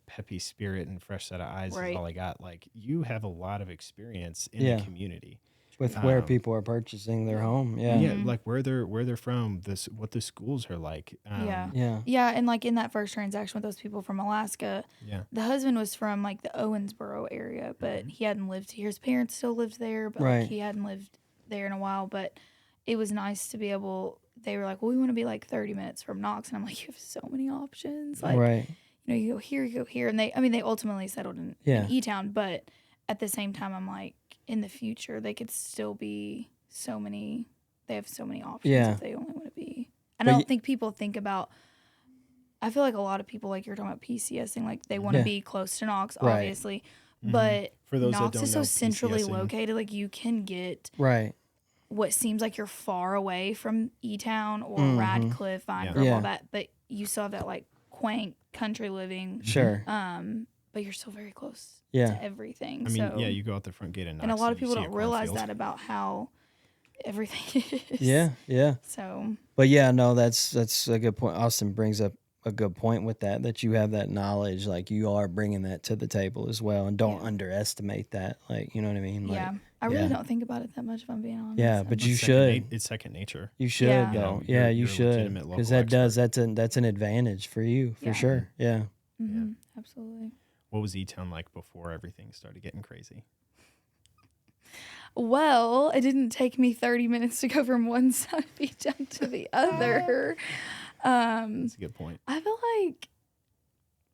peppy spirit and fresh set of eyes Right. is all I got. Like, you have a lot of experience in Yeah. the community. With where Um, people are purchasing their home. Yeah. Yeah, Mhm. like where they're from, what the schools are like. Yeah. Yeah. yeah. And like in that first transaction with those people from Alaska, Yeah. the husband was from like the Owensboro area, but he hadn't lived here. His parents still lived there, but Right. like he hadn't lived there in a while. But it was nice to be able, they were like, well, we want to be like 30 minutes from Knox. And I'm like, you have so many options. Like, Right. you go here, you go here. And they ultimately settled in Yeah. E-Town. But at the same time, I'm like, in the future, they could still be they have so many options Yeah. if they only want to be. And But I don't think people think about, I feel like a lot of people, like you're talking about PCSing, like they want to Yeah. be close to Knox, Right. obviously. Mhm. But For those that Knox don't is so know, centrally PCSing located, like you can get Right. what seems like you're far away from E-Town or Mhm. Radcliffe, Vine Yeah. Grove, Yeah. all that, but you still have that like quaint country living. Sure. But you're still very close Yeah. to everything. I mean, so, you go out the front gate and and a lot of people don't realize that about how everything is. Yeah. Yeah. So But yeah, no, that's a good point. Austin brings up a good point with that you have that knowledge, like you are bringing that to the table as well, and don't underestimate that, like, you know what I mean? Like, Yeah. I really don't think about it that much, if I'm being honest. Yeah, but you It's should. It's second nature. You should, Yeah. though. You know, Yeah, you're you a should. legitimate local Because that does, expert. that's an advantage for you, for Yeah. sure. Yeah. Mm-hmm. Absolutely. What was E-Town like before everything started getting crazy? Well, it didn't take me 30 minutes to go from one side of E-Town to the other. That's a good point. I feel like,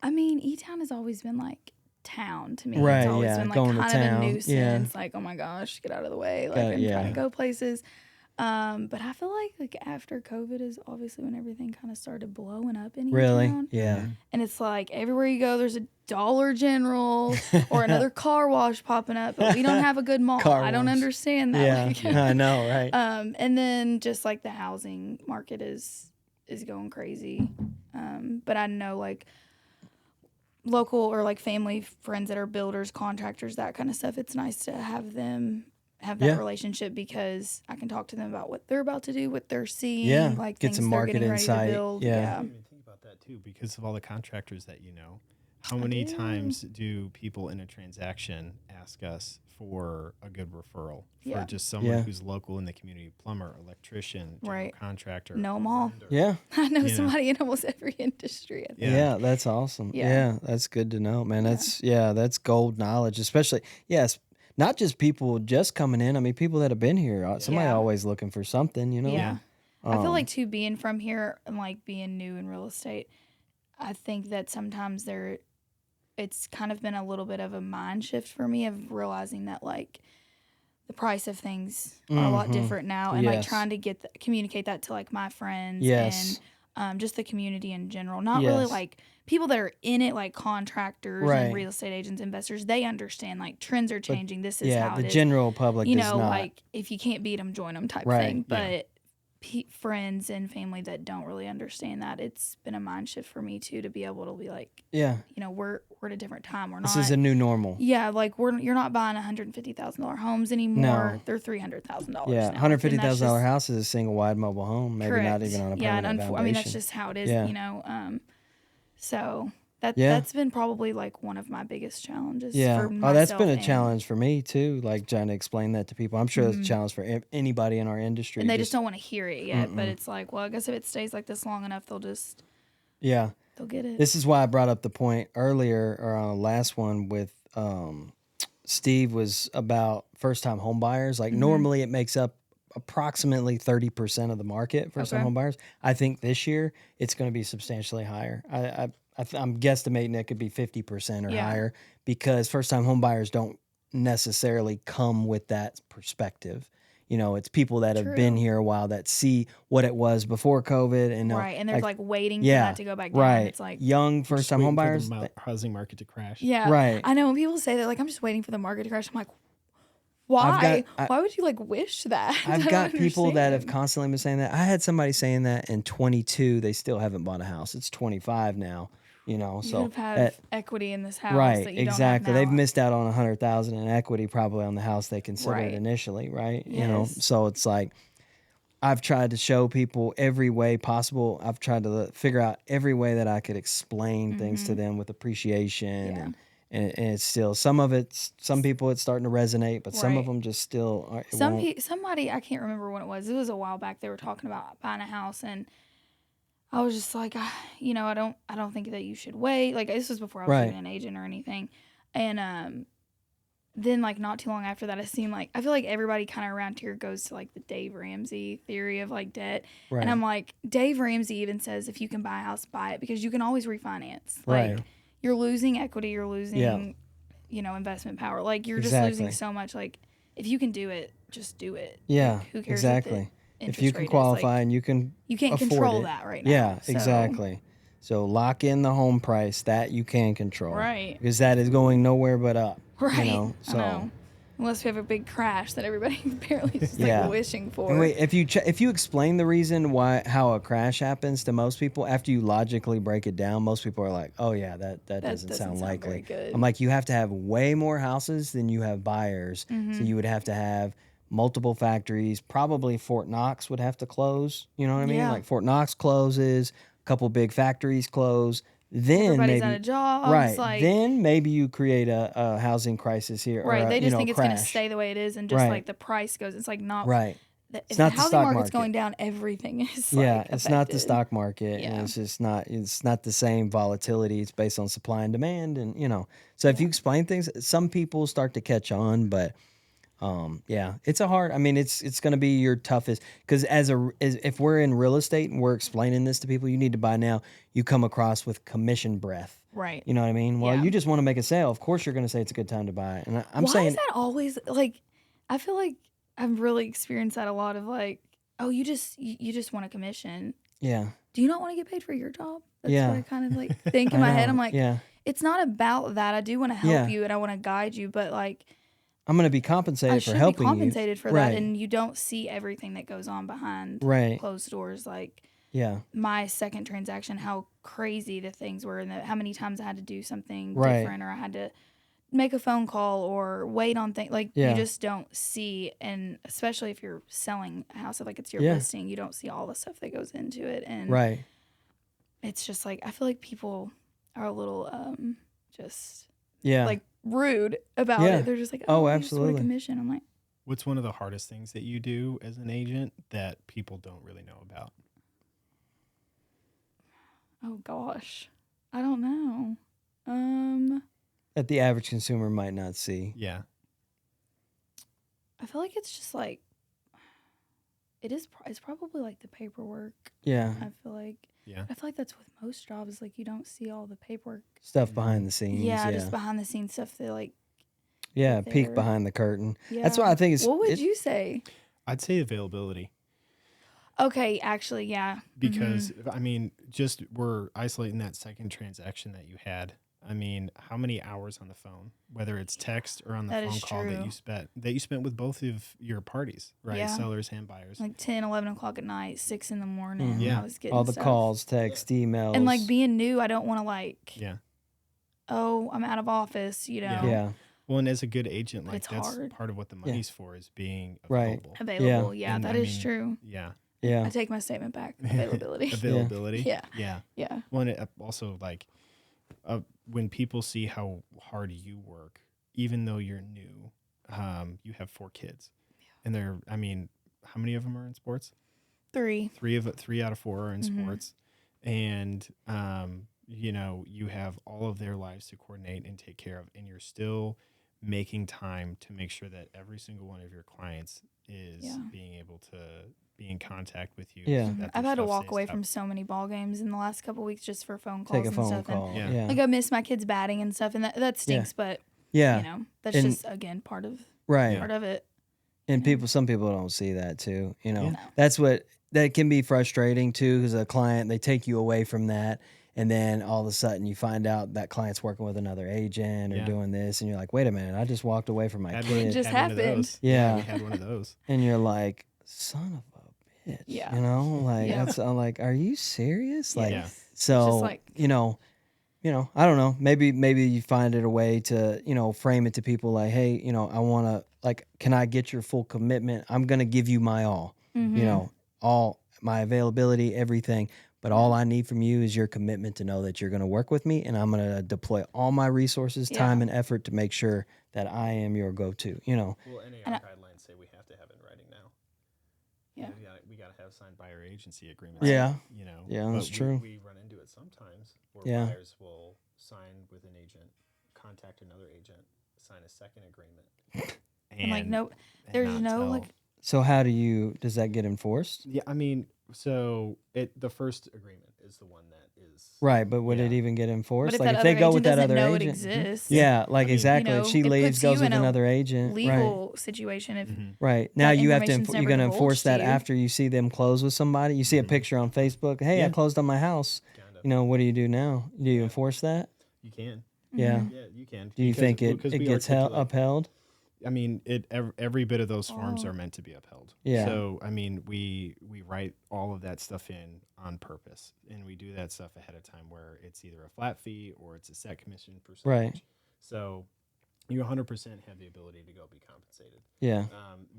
I mean, E-Town has always been like town to me. Right, It's always yeah, been like going to kind town, of a yeah. nuisance. Like, oh my gosh, get out of the way. Like, Got it, I'm trying yeah. to go places. But I feel like after COVID is obviously when everything kind of started blowing up in Really? E-Town. Yeah. And it's like everywhere you go, there's a Dollar General or another car wash popping up, but we don't have a good mall. Car I don't wash. understand that. Yeah, Like, I know, right? and then just like the housing market is going crazy. But I know like local or like family friends that are builders, contractors, that kind of stuff. It's nice to have them have that Yeah. relationship because I can talk to them about what they're about to do, what they're seeing, Yeah, like get things some they're market getting ready insight. to build. Yeah. I didn't even think about that too, because of all the contractors that you know. How many times do people in a transaction ask us for a good referral for Yeah. just someone Yeah. who's local in the community, plumber, electrician, general Right. contractor, Know 'em all. lender? Yeah. I know You know. somebody in almost every industry. I think. Yeah, that's awesome. Yeah. Yeah, that's good to know, man. That's gold knowledge, especially, yes, not just people just coming in. I mean, people that have been here. Somebody Yeah. always looking for something, you know? Yeah. I feel Um, like too, being from here and like being new in real estate, I think that sometimes it's kind of been a little bit of a mind shift for me of realizing that like the price of things are a lot Mhm. different now, and like Yes. trying to communicate that to like my friends Yes. and just the community in general. Not really Yes. like people that are in it, like contractors Right. and real estate agents, investors. They understand like trends are changing. This is yeah, how the it is. general public You does know, not. like if you can't beat them, join them type Right, thing. yeah. But friends and family that don't really understand that, it's been a mind shift for me too to be able to be like, Yeah, you know, we're at a different time. We're this not. is a new normal. Yeah, like you're not buying $150,000 homes anymore. No. They're $300,000. Yeah, now. $150,000 Like, house is a single wide mobile home, maybe correct. not even on a Yeah, permanent and foundation. I mean that's just how it is. Yeah. You know, so Yeah. that's been probably like one of my biggest challenges. Yeah. For Oh, that's been a myself challenge for me too, like trying to explain that to people. I'm sure it's a challenge for anybody in our industry. and they just don't want to hear it yet. But Mm-mm. it's like, well, I guess if it stays like this long enough, they'll Yeah. get it. This is why I brought up the point earlier or on the last one with Steve was about first time home buyers. Like normally it makes up approximately 30% of the market first time Okay. home buyers. I think this year it's going to be substantially higher. I'm guesstimating it could be 50% or Yeah. higher because first time home buyers don't necessarily come with that perspective. You know, it's people that have been True. here a while that see what it was before COVID and know, Right, and they're like waiting for yeah, that to go back down. right. It's like, Young first time home buyers. Housing market to crash. yeah, Right. I know when people say that, like, I'm just waiting for the market to crash. I'm like, why? Why would you like wish that? I I've don't got people that have understand. constantly been saying that. I had somebody saying that in 22, they still haven't bought a house. It's 25 now, you know. You So could have equity in this house, right, that you exactly. Don't have They've now. missed out on 100,000 in equity probably on the house they considered Right. initially, right? You know, Yes. so it's like I've tried to show people every way possible. I've tried to figure out every way that I could explain things to them with appreciation Yeah. and it's still some people it's starting to resonate, but some of Right. them just still aren't. Somebody, I can't remember when it was. It was a while back. They were talking about buying a house, and I was just like, you know, I don't think that you should wait. Like, this was before I was Right. even an agent or anything. And then like not too long after that, I feel like everybody kind of around here goes to like the Dave Ramsey theory of like debt. Right. And I'm like, Dave Ramsey even says if you can buy a house, buy it, because you can always refinance. Like, Right. you're losing equity, you're losing, Yeah. you know, investment power. Like, you're Exactly. just losing so much. Like, if you can do it, just do it. Yeah, Like, who cares exactly. What the If you interest can rate is? qualify Like, and you can you can't afford control it. that right now. Yeah, So- exactly. So lock in the home price that you can control. Right. Because that is going nowhere but up. Right. You know, so. I know. Unless we have a big crash that everybody apparently is Yeah. like wishing for. And wait, if you explain the reason how a crash happens to most people, after you logically break it down, most people are like, "Oh yeah, that doesn't sound likely." very good. I'm like, you have to have way more houses than you have buyers, Mm-hmm. so you would have to have multiple factories. Probably Fort Knox would have to close. You know what I mean? Yeah. Like Fort Knox closes, couple big factories close, then Everybody's maybe out of jobs. right. Like, Then maybe you create a housing crisis here, or right. a, They just a think it's going to crash. stay the way it is, and just Right. like the price goes. It's like not Right. If It's the not the housing stock market's market. going down, everything is Yeah, like it's not the affected. stock market, Yeah. and it's just not. It's not the same volatility. It's based on supply and demand, and So if you explain things, some people start to catch on, but yeah, it's a hard. I mean, it's going to be your toughest because if we're in real estate and we're explaining this to people, you need to buy now. You come across with commission breath. Right. You know what I mean? Well, Yeah. you just want to make a sale. Of course, you're going to say it's a good time to buy. And I'm Why saying, is that always like? I feel like I've really experienced that a lot of like, oh, you just want a commission. yeah, Do you not want to get paid for your job? That's Yeah. what I kind of like think in I my head. know, I'm like, yeah, it's not about that. I do want to help Yeah. you and I want to guide you, but like, I'm going to be I compensated for should be helping compensated for Right. that, and you don't see everything that goes on behind Right. closed doors. Like you. Yeah, my second transaction, how crazy the things were, and how many times I had to do something Right. different, or I had to make a phone call or wait on things. Like Yeah. you just don't see, and especially if you're selling a house, like it's your Yeah. listing, you don't see all the stuff that goes into it, and right. it's just like I feel like people are a little just Yeah. like rude about Yeah. it. They're just like, Oh, oh, I just want a absolutely. commission. I'm like, What's one of the hardest things that you do as an agent that people don't really know about? oh gosh, I don't know. That the average consumer might not see. Yeah. I feel like it's just like it's probably like the paperwork. Yeah. I feel like Yeah. I feel like that's with most jobs. Like you don't see all the paperwork. Stuff behind the scenes. Yeah, Yeah. just behind the scenes stuff that like. Yeah. there. Peek behind the curtain. Yeah. That's why I think it's. What would you say? I'd say availability Okay, actually, yeah. because, I mean, just we're isolating that second transaction that you had. I mean, how many hours on the phone, whether it's text or on the That phone is call true. that you spent with both of your parties, right? Yeah. Sellers and buyers. Like 10, 11 o'clock at night, 6 in the morning. Mhm. Yeah. I was getting all the stuff. calls, text, emails. And like being new, I don't want to like, Yeah. oh, I'm out of office, you know. Yeah. Yeah. Well, and as a good agent, But like it's that's hard. part of what the money's for is being Right. available. Available. Yeah, And that I is mean, true. Yeah. Yeah. I take my statement back. Availability. Availability. Yeah. Yeah. Yeah. Well, and it also like when people see how hard you work, even though you're new, you have 4 kids, and they're, I mean, how many of them are in sports? 3. 3 out of 4 are in Mhm. sports, and you have all of their lives to coordinate and take care of, and you're still making time to make sure that every single one of your clients is Yeah. being able to be in contact with you. Yeah. so that I've their had to stuff walk stays away up. from so many ball games in the last couple weeks just for phone calls Take a and phone stuff. call. Yeah. Yeah. And like I miss my kids batting and stuff, and that stinks. But Yeah. you know, that's And- just again part of Right. part of it. And Yeah. some people don't see that too. Yeah. No. That can be frustrating too, because a client, they take you away from that. And then all of a sudden you find out that client's working with another agent or Yeah. doing this. And you're like, wait a minute, I just walked away from my Had kid. one, just had one of happened. those. Yeah. we had one of those. And you're like, son of a bitch. Yeah. You know, like, Yeah. I'm like, are you serious? Like, Yeah. so, just like- I don't know. Maybe you find it a way to, frame it to people like, hey, I want to, like, can I get your full commitment? I'm going to give you my all, Mhm. all my availability, everything. But all I need from you is your commitment to know that you're going to work with me, and I'm going to deploy all my resources, time, Yeah. and effort to make sure that I am your go-to, Well, any And I- guidelines say we have to have it in writing now. Yeah. We got to have signed buyer agency agreements. Yeah. Yeah, that's true. We run into it sometimes where Yeah. buyers will sign with an agent, contact another agent, sign a second agreement, And like no, and there's not no tell- like So does that get enforced? Yeah, I mean, so the first agreement is the one that is Right, but would it Yeah. even get enforced? But if Like that if other they go agent with that doesn't other know agent? it exists, Yeah, like I mean, exactly. you If know, she it leaves, puts goes you with in a another agent. Right. legal situation. If Mhm. Right. Now that you have to information's you're never going to enforce divulged to that you. after you see them close with somebody. You see a Mhm. picture on Facebook. Hey, I Yeah. closed on my house. kind of What do you do now? Do you Yeah. enforce that? you can Yeah. Mhm. yeah you can. Do you think it we gets articulate- upheld? I mean, every bit of those forms Oh. are meant to be upheld. Yeah. So I mean, we write all of that stuff in on purpose, and we do that stuff ahead of time where it's either a flat fee or it's a set commission percentage. Right. So, you 100% have the ability to go be compensated. Yeah.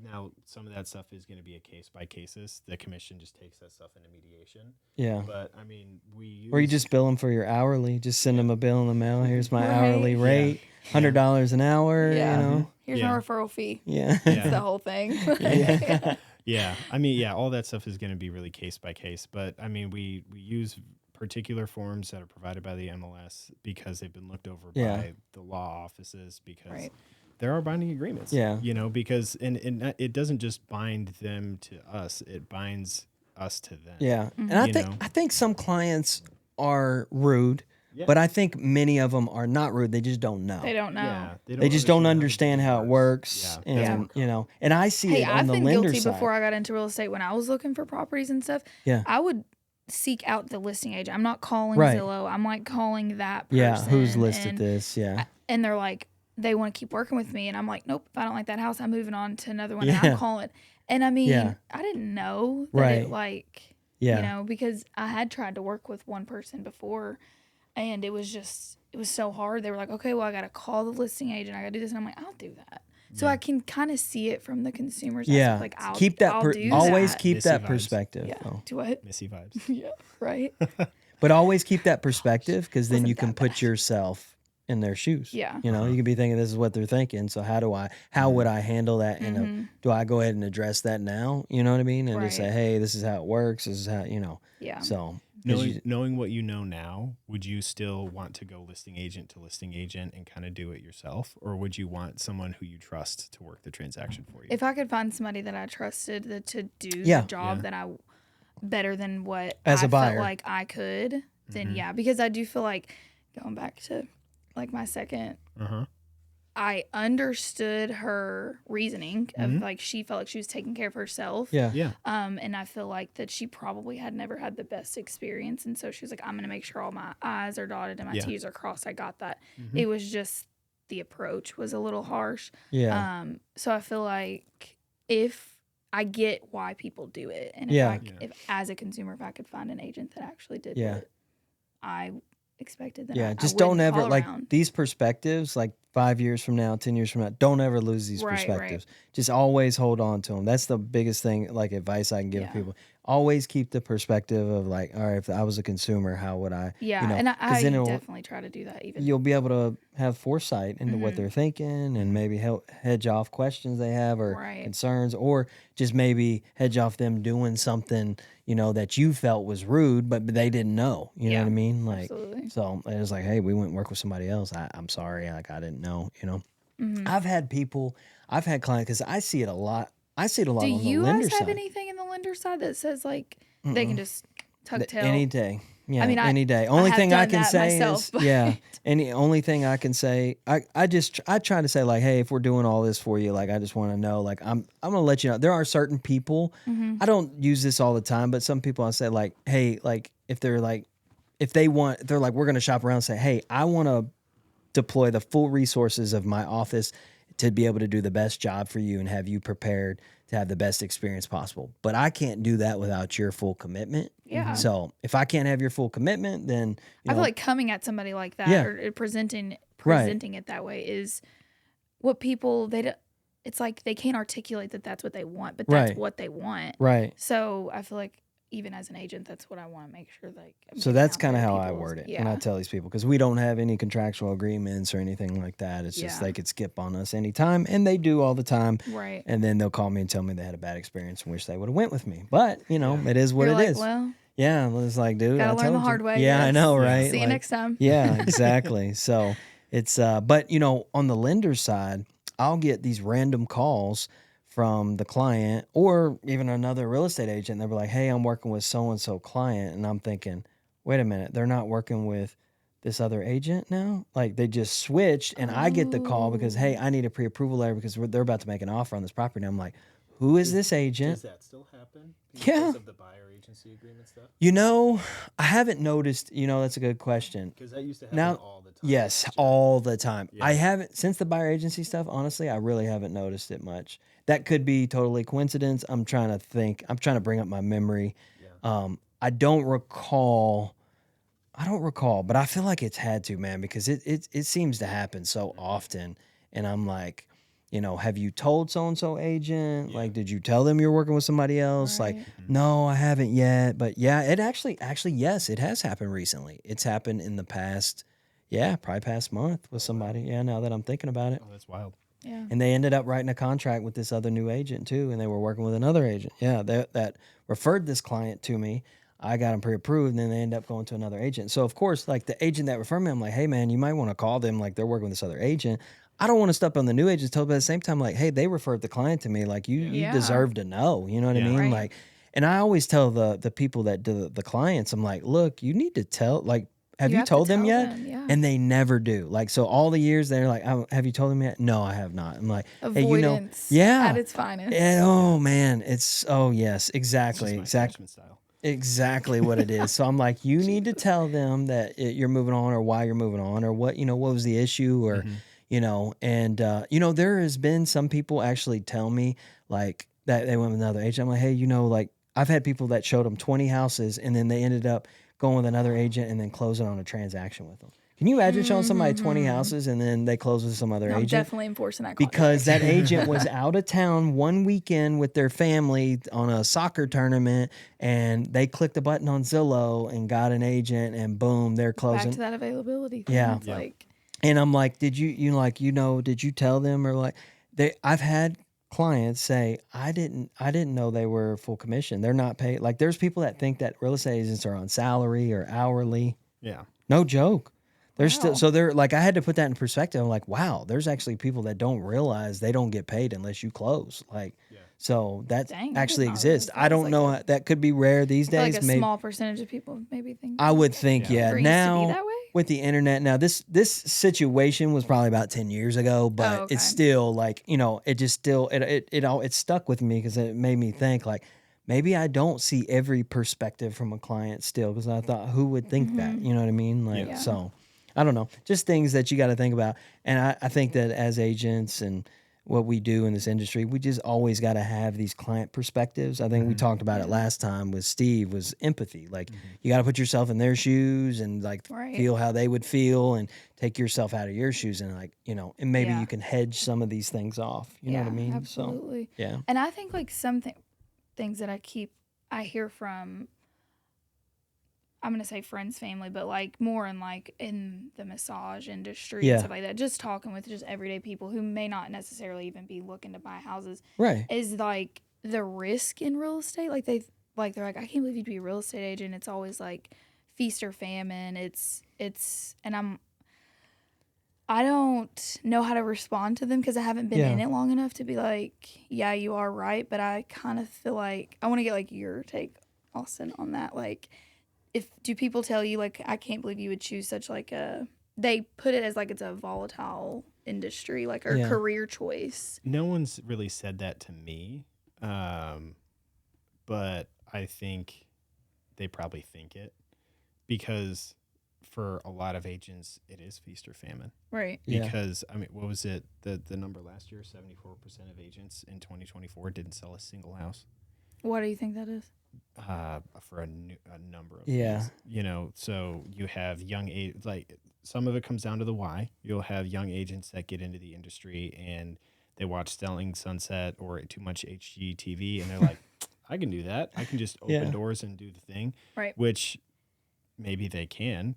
Now, some of that stuff is going to be a case by cases. The commission just takes that stuff into mediation. Yeah. But I mean, we use, Or you just bill them for your hourly. Just send them a bill in the mail. Here's my Right. hourly rate, $100 an hour. Yeah. You know. Here's Yeah. my referral fee. Yeah. That's the whole thing. Yeah. yeah. I mean, yeah, all that stuff is going to be really case by case. But I mean, we use particular forms that are provided by the MLS because they've been looked over Yeah. by the law offices because Right. there are binding agreements. Yeah. You know, because and it doesn't just bind them to us; it binds us to them. Yeah. Mm-hmm. And You know? I think some clients are rude, Yeah. but I think many of them are not rude. They just don't know. They don't know. Yeah, They just don't understand the how it game works. Yeah, that's And, what you know, and I see Hey, it on I've the been lender guilty side. before I got into real estate when I was looking for properties and stuff. Yeah. I would seek out the listing agent. I'm not calling Right. Zillow. I'm like calling that person. Yeah. Who's listed and, this? Yeah. And they're like, they want to keep working with me. And I'm like, nope, if I don't like that house, I'm moving on to another one. And Yeah. I'm calling. And I mean, Yeah. I didn't know that Right. it like, Yeah. you know, because I had tried to work with one person before and it was so hard. They were like, okay, well, I got to call the listing agent. I got to do this. And I'm like, I'll do that. So I can kind of see it from the consumer's Yeah. aspect. Like, keep that. I'll do always that. keep Missy that vibes. perspective. Yeah. though. Do what? Missy vibes. Yeah. Right. But always keep that perspective because then Wasn't you can that put bad. yourself in their shoes. Yeah. You know, you could be thinking this is what they're thinking. So how would I handle that? And do I go ahead and address that now? You know what I mean? And just say, Right. hey, this is how it works. This is how, you know. Yeah. So 'cause Knowing what you know now, would you still want to go listing agent to listing agent and kind of do it yourself? Or would you want someone who you trust to work the transaction for you? If I could find somebody that I trusted to do Yeah. the job that I better than what As a I buyer. felt like I could, then yeah, because I do feel like going back to like my second, Uh-huh. I understood her reasoning of like she felt like she was taking care of herself. yeah. Yeah. And I feel like that she probably had never had the best experience, and so she was like, "I'm gonna make sure all my I's are dotted and my Yeah. T's are crossed." I got that. It was just the approach was a little harsh. Yeah. So I feel like if I get why people do it, and if, Yeah. if as a consumer, if I could find an agent that actually did Yeah. what I expected, then Yeah. I Just would don't ever call like around. these perspectives, like 5 years from now, 10 years from now, don't ever lose these Right, right. perspectives. Just always hold on to them. That's the biggest thing, like advice I can give Yeah. people. Always keep the perspective of like, all right, if I was a consumer, how would I, Yeah, you know, and 'cause I then it'll- definitely try to do that. Even you'll be able to have foresight into what Mhm. they're thinking and maybe help hedge off questions they have or Right. concerns, or just maybe hedge off them doing something, you know, that you felt was rude, but they didn't know. You know Yeah, what I mean? Like, absolutely. so it was like, hey, we went and worked with somebody else. I'm sorry. Like, I didn't know, you know. Mhm. I've had clients, because I see it a lot. I see it a lot Do on the you lender guys have side. anything in the lender side that says like they can just tuck tail? Any day. Yeah, mean, any day. Only have thing I done can that say myself, is, but- yeah. Only thing I can say, I try to say like, hey, if we're doing all this for you, like, I just want to know, like, I'm gonna let you know. There are certain people. Mhm. I don't use this all the time, but some people I say like, hey, like if they're like, if they want, they're like, we're gonna shop around and say, hey, I want to deploy the full resources of my office to be able to do the best job for you and have you prepared to have the best experience possible. But I can't do that without your full commitment. Yeah. So if I can't have your full commitment, then you I know, feel like coming at somebody like that Yeah. or presenting Right. it that way is what people they don't, it's like they can't articulate that that's what they want, but that's Right. what they want. right. So I feel like even as an agent, that's what I want to make sure like. I'm So getting that's out kind of there to how I people's- word it Yeah. when I tell these people, because we don't have any contractual agreements or anything like that. It's just Yeah. they could skip on us anytime, and they do all the time. Right. And then they'll call me and tell me they had a bad experience and wish they would have went with me. But you know, it is what You're it like, is. well, Yeah, it's like, dude, gotta I learn the told you. hard way. Yeah, I yes. know, right? See you Like, next time. Yeah, exactly. So it's but you know, on the lender side, I'll get these random calls from the client or even another real estate agent. They'll be like, hey, I'm working with so and so client, and I'm thinking, wait a minute, they're not working with this other agent now? Like they just switched, and I get the call because, hey, I need a pre-approval letter because they're about to make an offer on this property. And I'm like, who is this agent? Does that still happen? Yeah. Of the buyer agency agreement stuff? You know, I haven't noticed. You know, that's a good question. Because that used to happen Now, all the time. yes, all the time. Yeah. I haven't, since the buyer agency stuff, honestly, I really haven't noticed it much. That could be totally coincidence. I'm trying to think. I'm trying to bring up my memory. Yeah. I don't recall, but I feel like it's had to, man, because it seems to happen so often. And I'm like, have you told so-and-so agent? Like, did you tell them you're working with somebody else? Right. Like, no, I haven't yet. But yeah, it actually, yes, it has happened recently. It's happened in the past, probably past month with somebody. Yeah, now that I'm thinking about it. Oh, that's wild. Yeah. And they ended up writing a contract with this other new agent too, and they were working with another agent. Yeah, that referred this client to me. I got them pre-approved, and then they ended up going to another agent. So of course, like the agent that referred me, I'm like, hey man, you might want to call them. Like they're working with this other agent. I don't want to step on the new agent's toe, but at the same time, like, hey, they referred the client to me. Like you Yeah. deserve to know. You know what I Yeah. mean? Right. Like, and I always tell the people that do the clients, I'm like, look, you need to tell. Like, have you have to told them tell yet? them, yeah. And they never do. Like, so all the years they're like, oh, have you told them yet? No, I have not. I'm like, Avoidance hey, at its finest. and, oh man, yes, It's exactly, just my management style. exactly what it is. So I'm like, you need to tell them that you're moving on, or why you're moving on, or what what was the issue, or and there has been some people actually tell me like that they went with another agent. I'm like, hey, like I've had people that showed them 20 houses, and then they ended up going with another agent and then closing on a transaction with them. Can you imagine showing somebody 20 houses and then they close with some other No, I'm agent? definitely enforcing that Because contract. that agent was out of town one weekend with their family on a soccer tournament, and they clicked a button on Zillow and got an agent, and boom, they're closing. Back to that availability thing. Yeah. It's like, And I'm like, did did you tell them, or like I've had clients say, I didn't know they were full commission. They're not paid. Like there's people that think that real estate agents are on salary or hourly. Yeah. No joke. They're still, Wow. so they're like, I had to put that in perspective. I'm like, wow, there's actually people that don't realize they don't get paid unless you close. Like, so that Dang, I did actually not exists. realize that I was don't like know. That could be rare these I feel days. like a Maybe small percentage of people maybe think. I would think, Yeah. Or it used to be now that way? with the internet, now this situation was probably about 10 years ago, but okay. it's still like, it just still, it stuck with me because it made me think like, maybe I don't see every perspective from a client still, because I thought, who would think that? You know what I mean? Like, Yeah. so I don't know, just things that you got to think about. And I think that as agents and what we do in this industry, we just always got to have these client perspectives. I think we talked about it last time with Steve, was empathy. Like you got to put yourself in their shoes and like Right. feel how they would feel, and take yourself out of your shoes, and like, and maybe Yeah. you can hedge some of these things off. You know what I mean? Absolutely. So, yeah. And I think like some things that I hear from, I'm gonna say friends, family, but like more in the massage industry and stuff like that. Just talking with just everyday people who may not necessarily even be looking to buy houses, Right. is like the risk in real estate. Like they're like, I can't believe you'd be a real estate agent. It's always like feast or famine. And I don't know how to respond to them because I haven't been in it long enough to be like, yeah, you are right. But I kind of feel like I want to get like your take, Austin, on that. Like, do people tell you like, I can't believe you would choose such like they put it as like it's a volatile industry, like, or career choice. No one's really said that to me, but I think they probably think it, because for a lot of agents, it is feast or famine. Right. Because, I mean, what was it? The number last year, 74% of agents in 2024 didn't sell a single house. What do you think that is? For a number of things. So you have like some of it comes down to the why. You'll have young agents that get into the industry and they watch Selling Sunset or too much HGTV, and they're like, I can do that. I can just open doors and do the thing. Right. Which maybe they can,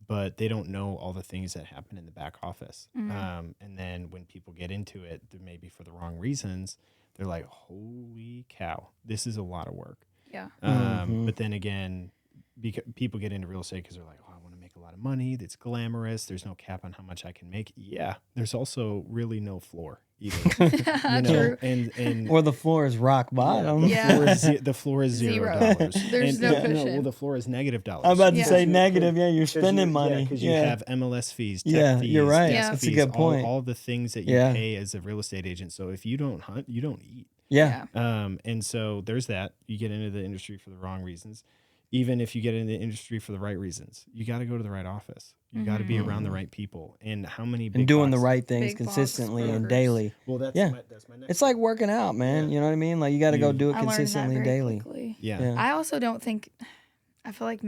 but they don't know all the things that happen in the back office. And then when people get into it, maybe for the wrong reasons, they're like, holy cow, this is a lot of work. Yeah. But then again, people get into real estate because they're like, oh, I want to make a lot of money. That's glamorous. There's no cap on how much I can make. Yeah. There's also really no floor either. True. And or the floor is rock bottom. Yeah. the floor is $0. There's no cushion. Well, the floor is -$. I'm about to Yeah. say negative. Yeah, you're spending money. Because you have MLS fees, tech Yeah, fees, you're right. desk That's a fees, good point. All the things that you pay as a real estate agent. So if you don't hunt, you don't eat. Yeah. And so there's that. You get into the industry for the wrong reasons. Even if you get into the industry for the right reasons, you got to go to the right office. You got to be around the right people. And how many big And doing the box- right things Big box consistently and brokers. daily. Well, that's Yeah. my next. It's like working out, man. You know what I mean? Like you got to go do it I learned that consistently and very daily. quickly. Yeah. I also don't think, I feel like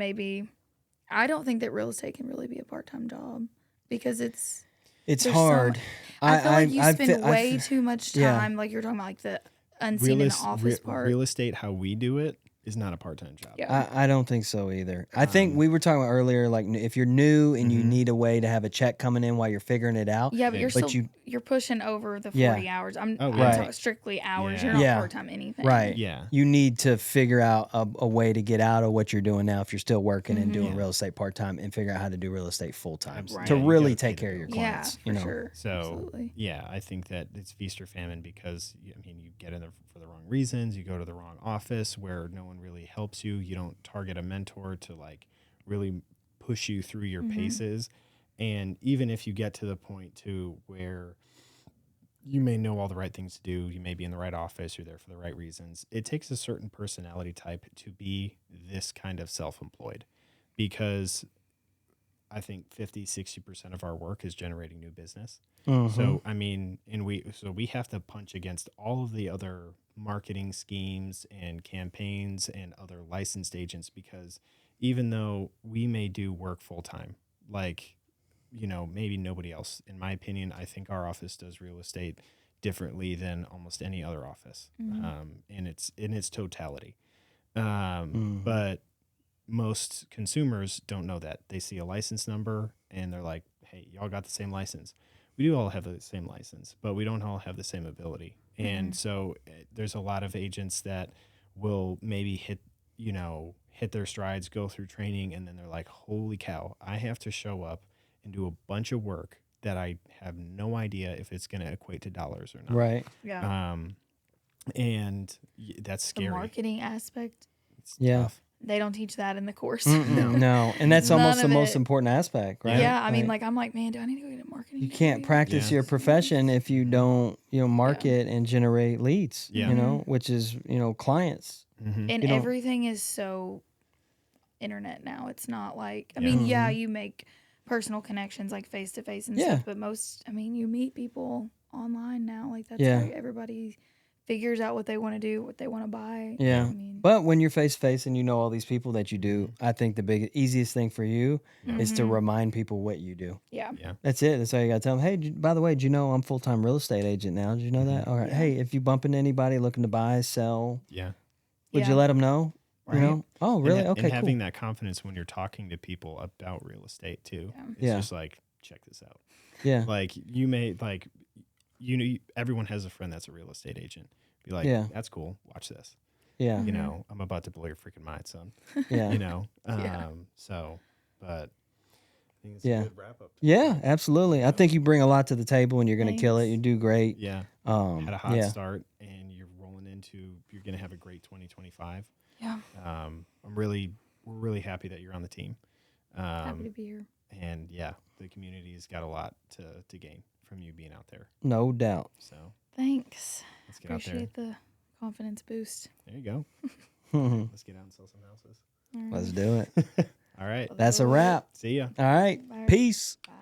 I don't think that real estate can really be a part-time job because It's there's hard. I feel like you I spend fe- I way fe- too much yeah. time, like you're talking about, like the unseen in the office part. Real estate, how we do it, is not a part-time job. Yeah. I don't think so either. I think we were talking about earlier, like if you're new and you need a way to have a check coming in while you're figuring it out. Yeah, but you're But still you're pushing over the 40 Yeah. hours. I'm Right. talking strictly hours. Yeah. You're not Yeah. part-time anything. Right. Yeah. You need to figure out a way to get out of what you're doing now if you're still working and doing Yeah. real estate part time, and figure out how to do real estate full time Absolutely. to Yeah, you really gotta pay take the care of your bills. Yeah, clients. for you know? sure. So Absolutely. yeah, I think that it's feast or famine because I mean you get in there for the wrong reasons. You go to the wrong office where no one really helps you. You don't target a mentor to like really push you through your paces. And even if you get to the point to where you may know all the right things to do, you may be in the right office, you're there for the right reasons. It takes a certain personality type to be this kind of self-employed because I think 50-60% of our work is generating new business. So, I mean, we have to punch against all of the other marketing schemes and campaigns and other licensed agents because even though we may do work full time, like, maybe nobody else, in my opinion, I think our office does real estate differently than almost any other office in its totality. But most consumers don't know that. They see a license number and they're like, hey, y'all got the same license. We do all have the same license, but we don't all have the same ability. And so there's a lot of agents that will maybe hit their strides, go through training, and then they're like, holy cow, I have to show up and do a bunch of work that I have no idea if it's going to equate to dollars or not. Right. Yeah. And that's The scary. marketing aspect, It's Yeah. tough. they don't teach that in the course. No. And that's None almost the of most it. important aspect, right? Yeah, I mean, Like, like I'm like, man, do I need to go get a marketing? you can't degree? practice Yeah. your profession if you don't, market and generate leads, Yeah. which is, clients. And You don't- everything is so internet now. It's not like, I Yeah. mean, yeah, you make personal connections like face to face and Yeah. stuff, but you meet people online now. Like that's Yeah. how everybody figures out what they want to do, what they want to buy. Yeah. I mean, But when you're face to face and you know all these people that you do, I think the easiest thing for you is to remind people what you do. yeah. Yeah. That's it. That's all you got to tell them. Hey, by the way, did you know I'm full-time real estate agent now? Did you know that? All right. Yeah. Hey, if you bump into anybody looking to buy, sell, Yeah. would you Yeah. let them know? Right. You know? Oh, really? And, Okay, and cool. having that confidence when you're talking to people about real estate too. Yeah. It's Yeah. just like, check this out. Yeah. Like everyone has a friend that's a real estate agent. Be like, Yeah. that's cool. Watch this. Yeah. I'm about to blow your freaking mind, son. Yeah. But I think it's Yeah. a good wrap up. Yeah, absolutely. I think you bring a lot to the table and you're going to kill it. Thanks. You do great. Yeah. Um, Had a hot yeah. start and you're rolling you're going to have a great 2025. Yeah. We're really happy that you're on the team. Happy to be here. And yeah, the community's got a lot to gain from you being out there. No doubt. So Thanks. let's get out there. Appreciate the confidence boost. There you go. Let's get out and sell some houses. Let's do it. All right. That's a wrap. See ya. All right. Bye. Peace. Bye.